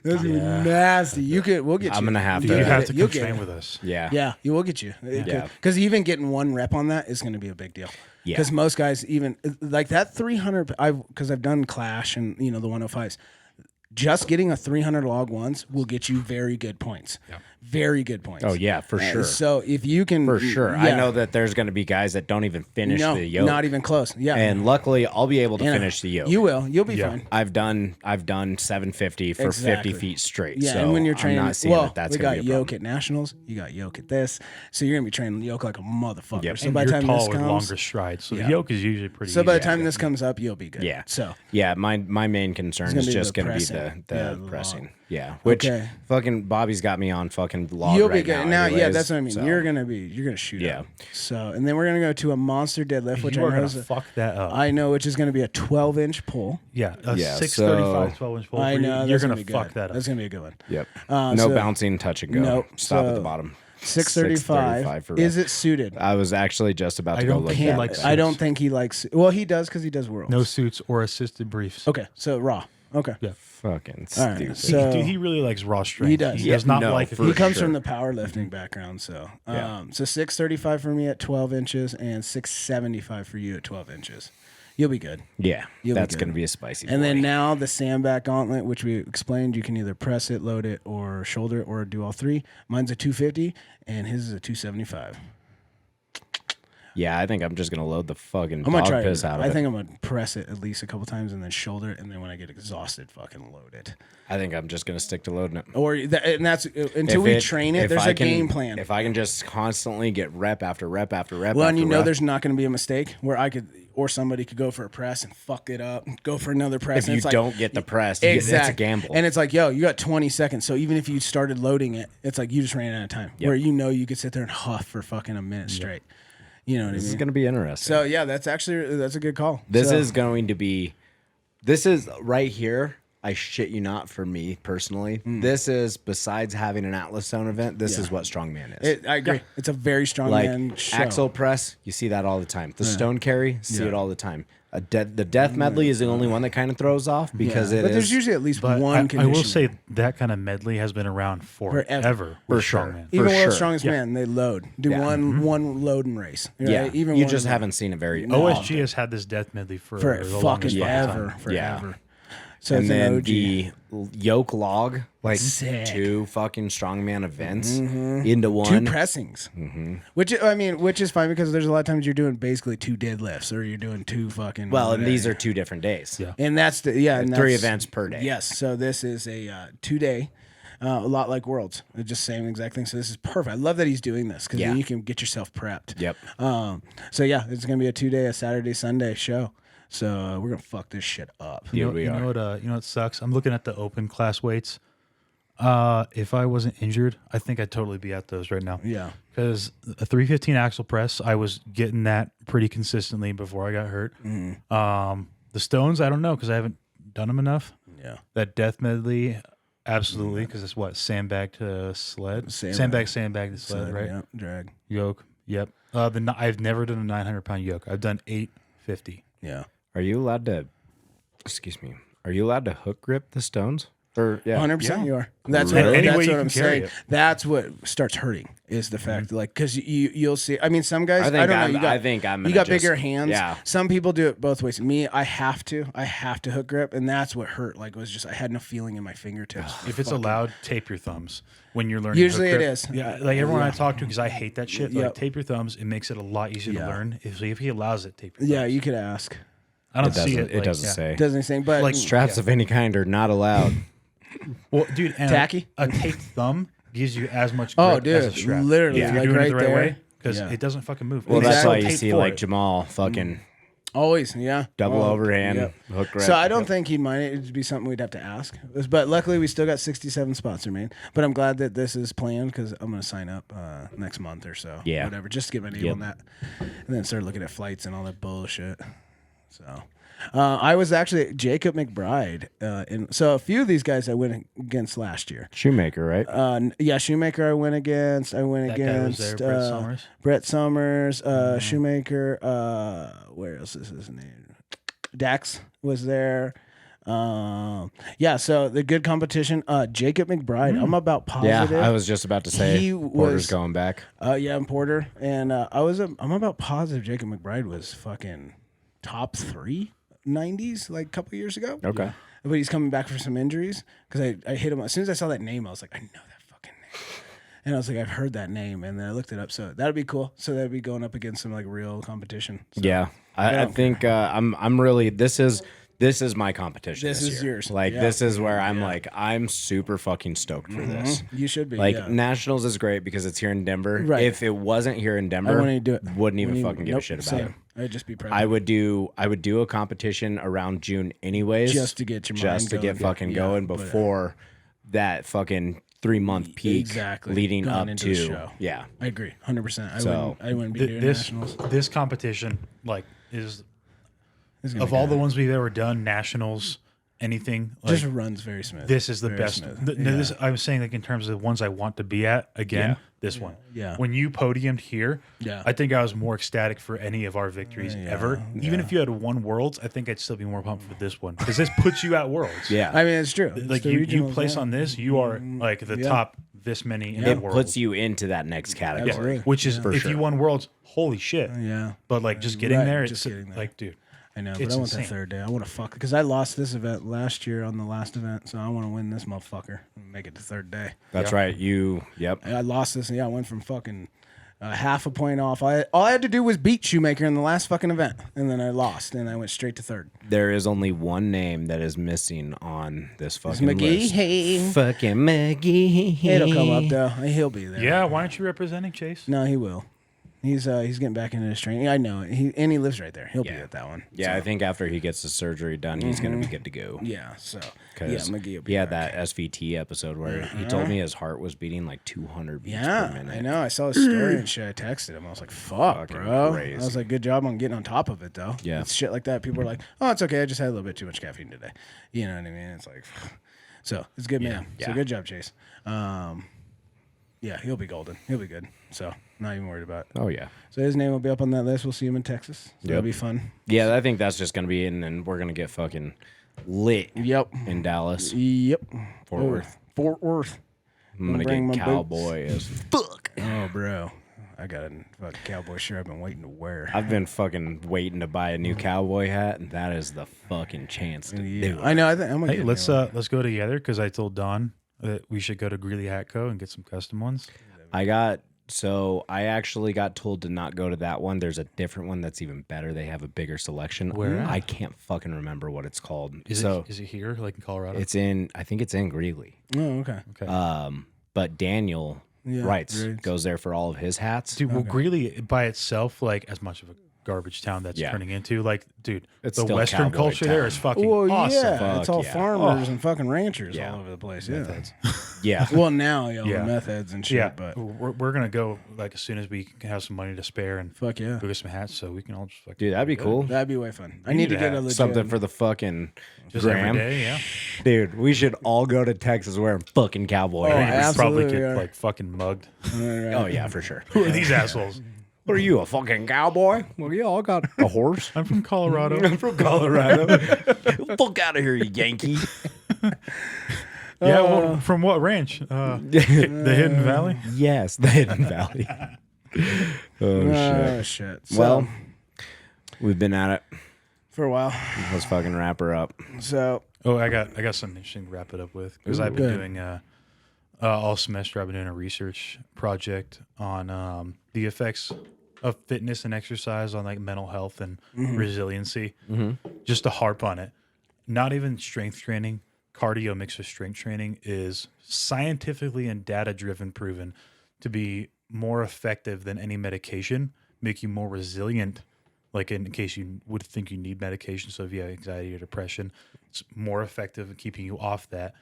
S2: That's going to be nasty. We'll get you.
S1: I'm gonna have
S3: You
S1: to-
S3: have to
S2: You'll
S3: come
S2: get
S3: train
S2: it.
S3: with us.
S1: Yeah.
S2: Yeah, we'll get you.
S1: Yeah.
S2: Because even getting one rep on that is going to be a big deal.
S1: Yeah.
S2: Because most guys, even like that 300, because I've done Clash and the 105s, just getting a 300 log once will get you very good points. Yeah. Very good points.
S1: Oh yeah, for sure.
S2: So if you can,
S1: For sure. I know that there's going to be guys that don't even finish the yoke.
S2: Not even close. Yeah.
S1: And luckily, I'll be able to finish the yoke.
S2: You will. You'll be fine.
S1: I've done 750 for 50 feet straight.
S2: Yeah,
S1: so
S2: and when you're training,
S1: I'm not seeing that's
S2: we
S1: going
S2: got
S1: to be a
S2: yoke
S1: problem.
S2: at nationals. You got yoke at this, so you're gonna be training yoke like a motherfucker.
S1: Yep.
S2: So
S3: And
S2: by the
S3: you're
S2: time
S3: tall
S2: this
S3: with
S2: comes,
S3: longer strides, so the yoke is usually pretty.
S2: so
S3: easy
S2: by the
S3: to
S2: time
S3: do.
S2: this comes up, you'll be good.
S1: Yeah.
S2: So
S1: Yeah, my main concern is just going to be
S2: pressing.
S1: the pressing. Yeah, which fucking Bobby's got me on fucking log
S2: you'll
S1: right
S2: be good.
S1: now.
S2: Yeah, that's what I mean.
S1: So.
S2: You're gonna shoot up. So and then we're gonna go to a monster deadlift, which
S3: you
S2: I
S3: are
S2: know
S3: gonna
S2: is
S3: fuck that up.
S2: I know, which is gonna be a 12-inch pull.
S3: Yeah, a
S1: Yeah,
S3: 635 12-inch pull.
S2: I
S3: for you,
S2: know
S3: you're
S2: that's
S3: gonna
S2: be
S3: fuck
S2: good.
S3: that up.
S2: That's gonna be a good one.
S1: Yep.
S2: So-
S1: No bouncing, touch and go.
S2: Nope.
S1: Stop at
S2: So
S1: the bottom.
S2: 635.
S1: for
S2: Is
S1: rep.
S2: it suited?
S1: I was actually just about to
S3: I
S1: go
S3: don't
S1: look
S3: think he
S1: that
S3: likes
S1: up.
S2: I don't think he likes. Well, he does because he does worlds.
S3: No suits or assisted briefs.
S2: Okay, so raw. Okay.
S3: Yeah.
S1: Fucking
S2: All right,
S1: stupid.
S2: so-
S3: Dude, he really likes raw strength.
S2: He does.
S3: He does
S1: Yeah,
S3: not
S1: no,
S3: like it.
S1: for
S2: He comes
S1: sure.
S2: from the powerlifting background, so so 635 for me at 12 inches and 675 for you at 12 inches. You'll be good.
S1: Yeah,
S2: You'll be
S1: that's
S2: good.
S1: going to be a spicy.
S2: And
S1: boy.
S2: then now the sandbag gauntlet, which we explained, you can either press it, load it, or shoulder it, or do all three. Mine's a 250, and his is a 275.
S1: Yeah, I think I'm just going to load the fucking
S2: I'm gonna
S1: dog
S2: try
S1: piss
S2: it.
S1: out of
S2: I
S1: it.
S2: think I'm gonna press it at least a couple times and then shoulder it, and then when I get exhausted, fucking load it.
S1: I think I'm just going to stick to loading it.
S2: Or and that's until
S1: If
S2: we
S1: it-
S2: train it.
S1: if
S2: There's
S1: I
S2: a
S1: can-
S2: game plan.
S1: If I can just constantly get rep after rep after rep
S2: Well,
S1: after
S2: and you know
S1: rep,
S2: there's not going to be a mistake where I could or somebody could go for a press and fuck it up, go for another press.
S1: if
S2: and
S1: you
S2: it's like,
S1: don't get the press, it's a gamble.
S2: And it's like, yo, you got 20 seconds. So even if you started loading it, it's like you just ran out of time. Where you know you could sit there and huff for fucking a minute straight. You know what I
S1: this is
S2: mean?
S1: going to be interesting.
S2: So yeah, that's a good call.
S1: This
S2: So-
S1: is going to be, this is right here. I shit you not, for me personally. This is, besides having an Atlas Zone event, this is what strongman is.
S2: I agree. It's a very strong
S1: Like
S2: man show.
S1: axle press, you see that all the time. The stone carry, see it all the time. The death medley is the only one that kind of throws off because
S2: but there's usually at least
S3: But
S2: one
S3: I
S2: condition.
S3: will say that kind of medley has been around forever.
S1: For
S3: with
S1: sure.
S3: strongman.
S2: even
S1: for
S2: world's
S1: sure.
S2: strongest man, they load. Do
S1: Yeah.
S2: one load and race. Right?
S1: Yeah,
S2: even
S1: you
S2: one
S1: just
S2: of them.
S1: haven't seen it very
S3: OSG has had this death medley for
S2: for
S3: the
S2: fucking
S3: longest
S2: forever,
S3: time.
S2: forever. So
S1: And
S2: it's an
S1: then
S2: OG.
S1: the yoke log, like
S2: Sick.
S1: 2 fucking strongman events into one.
S2: 2 pressings, which is fine because there's a lot of times you're doing basically 2 deadlifts or you're doing 2 fucking.
S1: Well, and these are 2 different days.
S3: Yeah.
S2: and that's the and
S1: 3
S2: that's-
S1: events per day.
S2: Yes, so this is a 2-day. A lot like Worlds, it's just same exact thing. So this is perfect. I love that he's doing this because
S1: Yeah.
S2: then you can get yourself prepped.
S1: Yep.
S2: So yeah, it's gonna be a 2-day, a Saturday, Sunday show. So we're gonna fuck this shit up.
S1: Dude,
S3: You know what sucks? I'm looking at the open class weights. If I wasn't injured, I think I'd totally be at those right now.
S2: Yeah.
S3: Because a 315 axle press, I was getting that pretty consistently before I got hurt. The stones, I don't know because I haven't done them enough.
S2: Yeah.
S3: That death medley, absolutely, because it's what, sandbag to sled, sandbag to sled, right?
S2: Yeah. Drag.
S3: Yoke, yep. I've never done a 900-pound yoke. I've done 850.
S2: Yeah.
S1: Are you allowed to, excuse me, are you allowed to hook grip the stones? Or, yeah.
S2: 100% you are. That's
S3: Really?
S2: what,
S3: Any
S2: that's
S3: way you
S2: what
S3: can
S2: I'm
S3: carry
S2: saying.
S3: it.
S2: That's what starts hurting is the fact, like, because you'll see. I mean, some guys,
S1: I
S2: I,
S1: think
S2: don't know.
S1: I'm-
S2: You got,
S1: I think I'm
S2: you
S1: gonna
S2: got
S1: just-
S2: bigger hands.
S1: yeah.
S2: Some people do it both ways. Me, I have to hook grip, and that's what hurt. Like, it was just I had no feeling in my fingertips.
S3: If it's allowed, tape your thumbs when you're learning.
S2: Usually
S3: hook
S2: it
S3: grip.
S2: is.
S3: Yeah, like everyone I talk to, because I hate that shit.
S2: Yep.
S3: Like tape your thumbs. It makes it a lot easier to learn. If he allows it, tape your
S2: Yeah,
S3: thumbs.
S2: you could ask.
S3: I don't
S1: It doesn't,
S3: see it.
S1: it doesn't say.
S2: Doesn't anything, but
S3: Like,
S1: Straps of any kind are not allowed.
S3: Well, dude, and
S2: Tacky?
S3: A taped thumb gives you as much grip
S2: oh,
S3: as a
S2: dude,
S3: strap.
S2: literally,
S3: If you're
S2: like
S3: doing
S2: right
S3: it the right
S2: there.
S3: way, because
S2: Yeah.
S3: it doesn't fucking move.
S1: Well,
S3: And
S1: that's
S3: it's
S1: why
S3: so
S1: you
S3: taped
S1: see
S3: for
S1: like
S3: it.
S1: Jamal fucking
S2: Always, yeah.
S1: double
S2: Oh,
S1: overhand,
S2: yep.
S1: hook grip.
S2: So I don't think he'd mind it. It'd be something we'd have to ask. But luckily, we still got 67 spots remain. But I'm glad that this is planned because I'm going to sign up next month or so.
S1: Yeah.
S2: Whatever. Just to get my name on that. And then start looking at flights and all that bullshit. So I was actually Jacob McBride. So a few of these guys I went against last year.
S1: Shoemaker, right?
S2: Yeah, Shoemaker I went against. I went
S3: That guy was
S2: against
S3: there, Brett Summers.
S2: Brett Summers, Shoemaker. Where else is his name? Dax was there. Yeah, so the good competition. Jacob McBride. I'm about positive.
S1: Yeah, I was just about to say
S2: He
S1: Porter's
S2: was-
S1: going back.
S2: Yeah, and Porter. And I'm about positive Jacob McBride was fucking top 3 90s like a couple years ago.
S1: Okay.
S2: but he's coming back for some injuries because I hit him as soon as I saw that name. I was like, I know that fucking name, and I was like, I've heard that name, and then I looked it up. So that'd be cool. So that'd be going up against some like real competition. So,
S1: Yeah, I think I'm really this is my competition.
S2: This is
S1: year.
S2: yours.
S1: Like
S2: Yeah.
S1: this is where I'm like I'm super fucking stoked for this.
S2: You should be.
S1: Like
S2: yeah.
S1: Nationals is great because it's here in Denver.
S2: Right.
S1: If it wasn't here in Denver,
S2: I wouldn't do it.
S1: Wouldn't even fucking give a shit about it.
S2: I'd just be prepping.
S1: I would do a competition around June anyways,
S2: Just to get your mind
S1: just to get
S2: going.
S1: fucking
S2: Yeah,
S1: going
S2: but,
S1: before that fucking 3-month peak
S2: exactly.
S1: leading
S2: Going
S1: up
S2: into the
S1: to
S2: show.
S1: yeah.
S2: I agree, 100%.
S1: So,
S2: I wouldn't be doing nationals.
S3: This competition like is
S2: It's gonna
S3: of
S2: be
S3: all
S2: good.
S3: the ones we've ever done, nationals, anything like
S2: just runs very smooth.
S3: this is the
S2: Very
S3: best.
S2: smooth.
S3: No, this I was saying like in terms of the ones I want to be at again.
S1: Yeah.
S3: This one,
S2: Yeah.
S3: When you podiumed here,
S2: Yeah.
S3: I think I was more ecstatic for any of our victories ever. Even if you had won Worlds, I think I'd still be more pumped for this one because this puts you at Worlds.
S1: Yeah.
S2: I mean, it's true. It's
S3: like
S2: the
S3: you
S2: regionals,
S3: place
S2: yeah.
S3: on this, you are like the top this many in the
S1: it
S3: world.
S1: puts you into that next category.
S2: Absolutely.
S3: Which is if
S1: sure.
S3: you won Worlds, holy shit.
S2: Yeah.
S3: But like just getting
S2: Right,
S3: there,
S2: just
S3: it's
S2: getting there.
S3: like, dude.
S2: I know, but
S3: It's
S2: I want
S3: insane.
S2: that third day. I want to fuck because I lost this event last year on the last event, so I want to win this motherfucker and make it the third day.
S1: That's right. Yep.
S2: I lost this, and I went from fucking half a point off. All I had to do was beat Shoemaker in the last fucking event, and then I lost, and I went straight to third.
S1: There is only one name that is missing on this fucking
S2: McGee.
S1: list.
S2: Hey.
S1: Fucking McGee.
S2: It'll come up though. He'll be there.
S3: Yeah, why aren't you representing Chase?
S2: No, he will. He's getting back into his training. I know it. He lives right there. He'll be
S1: Yeah.
S2: at that one.
S1: Yeah, I think after he gets the surgery done, he's gonna be good to go.
S2: Yeah. So yeah,
S1: 'Cause
S2: McGee will be
S1: he had
S2: back.
S1: that SVT episode where he told me his heart was beating like 200 beats per
S2: Yeah,
S1: minute.
S2: I know. I saw his story and shit. I texted him. I was like, "Fuck,
S1: Fucking
S2: bro."
S1: crazy.
S2: I was like, "Good job on getting on top of it, though."
S1: Yeah.
S2: It's shit like that. People are like, "Oh, it's okay. I just had a little bit too much caffeine today." You know what I mean? It's like, so it's good, man. So
S1: Yeah.
S2: good job, Chase. Yeah, he'll be golden. He'll be good. So not even worried about it.
S1: Oh yeah.
S2: So his name will be up on that list. We'll see him in Texas. So that'll
S1: Yep.
S2: be fun.
S1: Yeah, I think that's just gonna be it, and then we're gonna get fucking lit
S2: Yep.
S1: in Dallas.
S2: Yep.
S1: Fort Worth.
S2: Fort Worth.
S1: I'm gonna
S2: bring
S1: get
S2: my
S1: cowboy as fuck.
S2: Oh, bro. I got a fucking cowboy shirt I've been waiting to wear.
S1: I've been fucking waiting to buy a new cowboy hat, and that is the fucking chance to do it.
S2: I know. I think I'm gonna
S3: Hey,
S2: get
S3: let's go together because I told Don that we should go to Greeley Hat Co. and get some custom ones.
S1: I actually got told to not go to that one. There's a different one that's even better. They have a bigger selection.
S3: Where at?
S1: I can't fucking remember what it's called.
S3: Is it here, like in Colorado?
S1: I think it's in Greeley.
S2: Oh, okay.
S3: Okay.
S1: But Daniel writes
S2: Great.
S1: goes there for all of his hats.
S3: Dude, well, Greeley by itself, like as much of a garbage town that's
S1: Yeah.
S3: turning into, like, dude,
S1: It's
S3: the
S1: still
S3: Western
S1: cowboy
S3: culture
S1: town.
S3: there is fucking
S2: Well,
S3: awesome.
S2: yeah, it's all
S1: yeah.
S2: farmers and fucking ranchers
S1: Yeah.
S2: all over the place. Yeah.
S1: Yeah.
S2: Well, now y'all
S3: Yeah.
S2: are meth heads and shit,
S3: Yeah,
S2: but
S3: we're gonna go like as soon as we can have some money to spare and
S2: fuck yeah,
S3: go get some hats so we can all just like
S1: Dude, that'd be cool.
S2: that'd be way fun. I
S3: We
S2: need
S3: need
S2: to
S3: to
S2: get a
S3: have
S2: legit
S1: Something for the fucking
S3: just
S1: gram.
S3: every day. Yeah,
S1: Dude, we should all go to Texas wearing fucking cowboy
S2: Oh,
S1: hats.
S3: we'd probably
S2: absolutely,
S3: get
S2: yeah.
S3: like fucking mugged.
S1: Oh, yeah, for sure.
S3: Who are these assholes?
S1: What are you, a fucking cowboy? Well, yeah, I got a horse.
S3: I'm from Colorado.
S1: I'm from Colorado. Fuck out of here, you Yankee.
S3: Yeah, well, from what ranch? The Hidden Valley.
S1: Yes, the Hidden Valley. Oh,
S2: Oh
S1: shit.
S2: shit. So,
S1: Well, we've been at it.
S2: for a while.
S1: Let's fucking wrap her up.
S2: So
S3: Oh, I got something interesting to wrap it up with because I've been
S2: Good.
S3: doing all semester. I've been doing a research project on the effects of fitness and exercise on like mental health and resiliency. Just to harp on it, not even strength training, cardio mixed with strength training is scientifically and data driven proven to be more effective than any medication, make you more resilient. Like in case you would think you need medication, so if you have anxiety or depression, it's more effective in keeping you off that.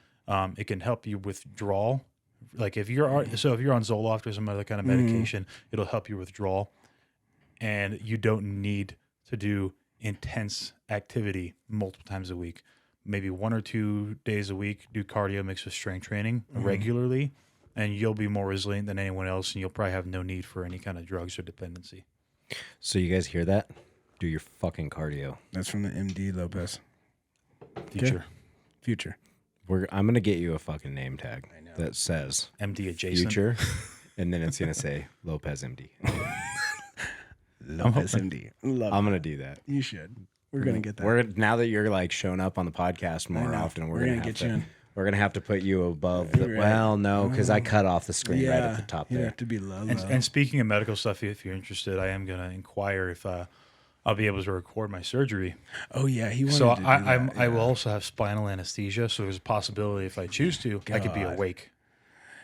S3: It can help you withdraw. Like if you're on Zoloft or some other kind of medication, it'll help you withdraw, and you don't need to do intense activity multiple times a week. Maybe 1 or 2 days a week, do cardio mixed with strength training regularly, and you'll be more resilient than anyone else, and you'll probably have no need for any kind of drugs or dependency.
S1: So you guys hear that? Do your fucking cardio.
S2: that's from the MD Lopez.
S3: Future.
S1: I'm gonna get you a fucking name tag that says
S3: MD adjacent.
S1: future, and then it's gonna say Lopez MD.
S2: Lopez MD. Love
S1: I'm
S2: it.
S1: gonna do that.
S2: You should. We're gonna get that.
S1: We're now that you're like showing up on the podcast more
S2: know.
S1: often,
S2: We're gonna get you in.
S1: We're gonna have to put you above. The,
S2: Right.
S1: Well, no, because I cut off the screen right at the top
S2: you
S1: there.
S2: have to be low.
S3: And speaking of medical stuff, if you're interested, I am going to inquire if I'll be able to record my surgery.
S2: Oh yeah, he wanted
S3: So
S2: to do
S3: I will also have spinal anesthesia. So there's a possibility if I choose to, I could be awake,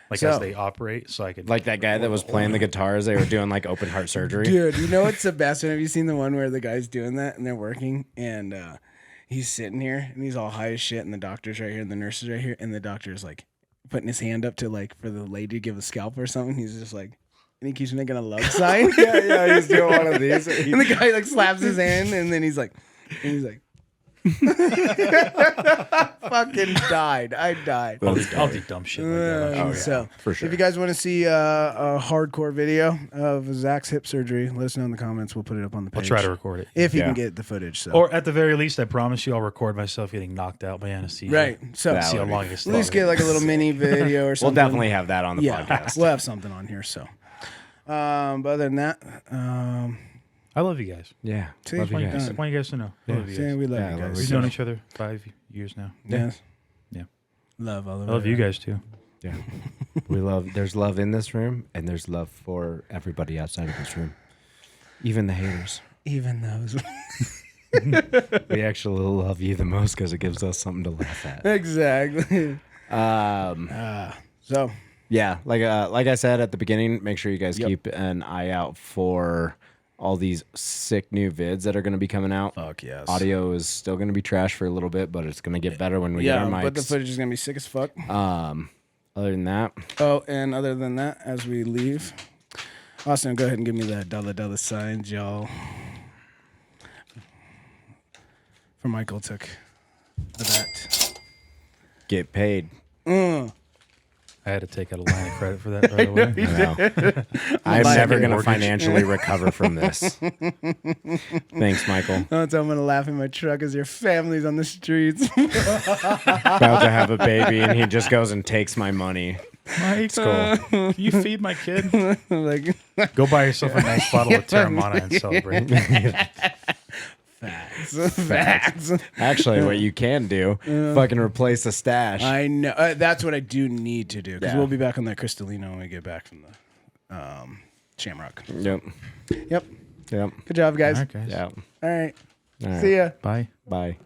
S3: like as they operate. So I could
S1: Like that guy that was playing the guitar as they were doing like open heart surgery.
S2: Dude, you know what's the best one? Have you seen the one where the guy's doing that and they're working and he's sitting here and he's all high as shit and the doctor's right here and the nurse is right here and the doctor's like putting his hand up to like for the lady to give a scalp or something. He's just like, and he keeps making a love sign.
S1: yeah, he's doing one of these.
S2: And the guy like slaps his hand and then he's like, fucking died. I died.
S3: I'll do dumb shit like that.
S2: So,
S1: for sure.
S2: if you guys want to see a hardcore video of Zach's hip surgery, let us know in the comments. We'll put it up on the page.
S3: I'll try to record it.
S2: if you can get the footage. So,
S3: Or at the very least, I promise you I'll record myself getting knocked out by anesthesia.
S2: right. So,
S1: That
S3: See how
S1: would be
S3: long it
S2: at least get like a little mini video or
S1: We'll
S2: something.
S1: definitely have that on the
S2: yeah,
S1: podcast.
S2: we'll have something on here. So, but other than that,
S3: I love you guys.
S1: Yeah,
S2: See,
S1: love you
S2: fine,
S1: guys.
S2: done.
S3: I want you guys to know. I love you
S2: saying
S3: guys.
S2: we love
S1: Yeah,
S2: you
S1: I love
S2: guys.
S3: We've known each other 5 years now.
S2: Yes.
S3: Yeah.
S2: Love all of
S3: I love you guys too.
S1: Yeah, we love. There's love in this room, and there's love for everybody outside of this room, even the haters.
S2: Even those.
S1: We actually love you the most because it gives us something to laugh at.
S2: Exactly. So,
S1: Yeah, like I said at the beginning, make sure you guys
S2: Yep.
S1: keep an eye out for all these sick new vids that are going to be coming out.
S2: fuck yes.
S1: Audio is still going to be trash for a little bit, but it's going to get better when we get
S2: Yeah,
S1: our mics.
S2: but the footage is gonna be sick as fuck.
S1: Other than that,
S2: Oh, and other than that, as we leave, Austin, go ahead and give me the dollar signs, y'all. For Michael took that.
S1: get paid.
S3: I had to take out a line of credit for that, by the way.
S1: No. I'm never going to financially recover from this. Thanks, Michael.
S2: Oh, so I'm gonna laugh in my truck as your family's on the streets.
S1: About to have a baby, and he just goes and takes my money.
S3: Mike, can you feed my kid?
S2: Like,
S3: Go buy yourself a nice bottle of Terramana and celebrate.
S2: facts.
S1: Actually, what you can do, fucking replace the stash.
S2: I know. That's what I do need to do because we'll be back on that Cristalino when we get back from the Shamrock.
S1: Yep.
S2: Yep.
S1: Yep.
S2: Good job, guys.
S3: All right, guys.
S1: Yeah.
S2: All right.
S1: All right.
S2: See ya.
S3: Bye.
S1: Bye.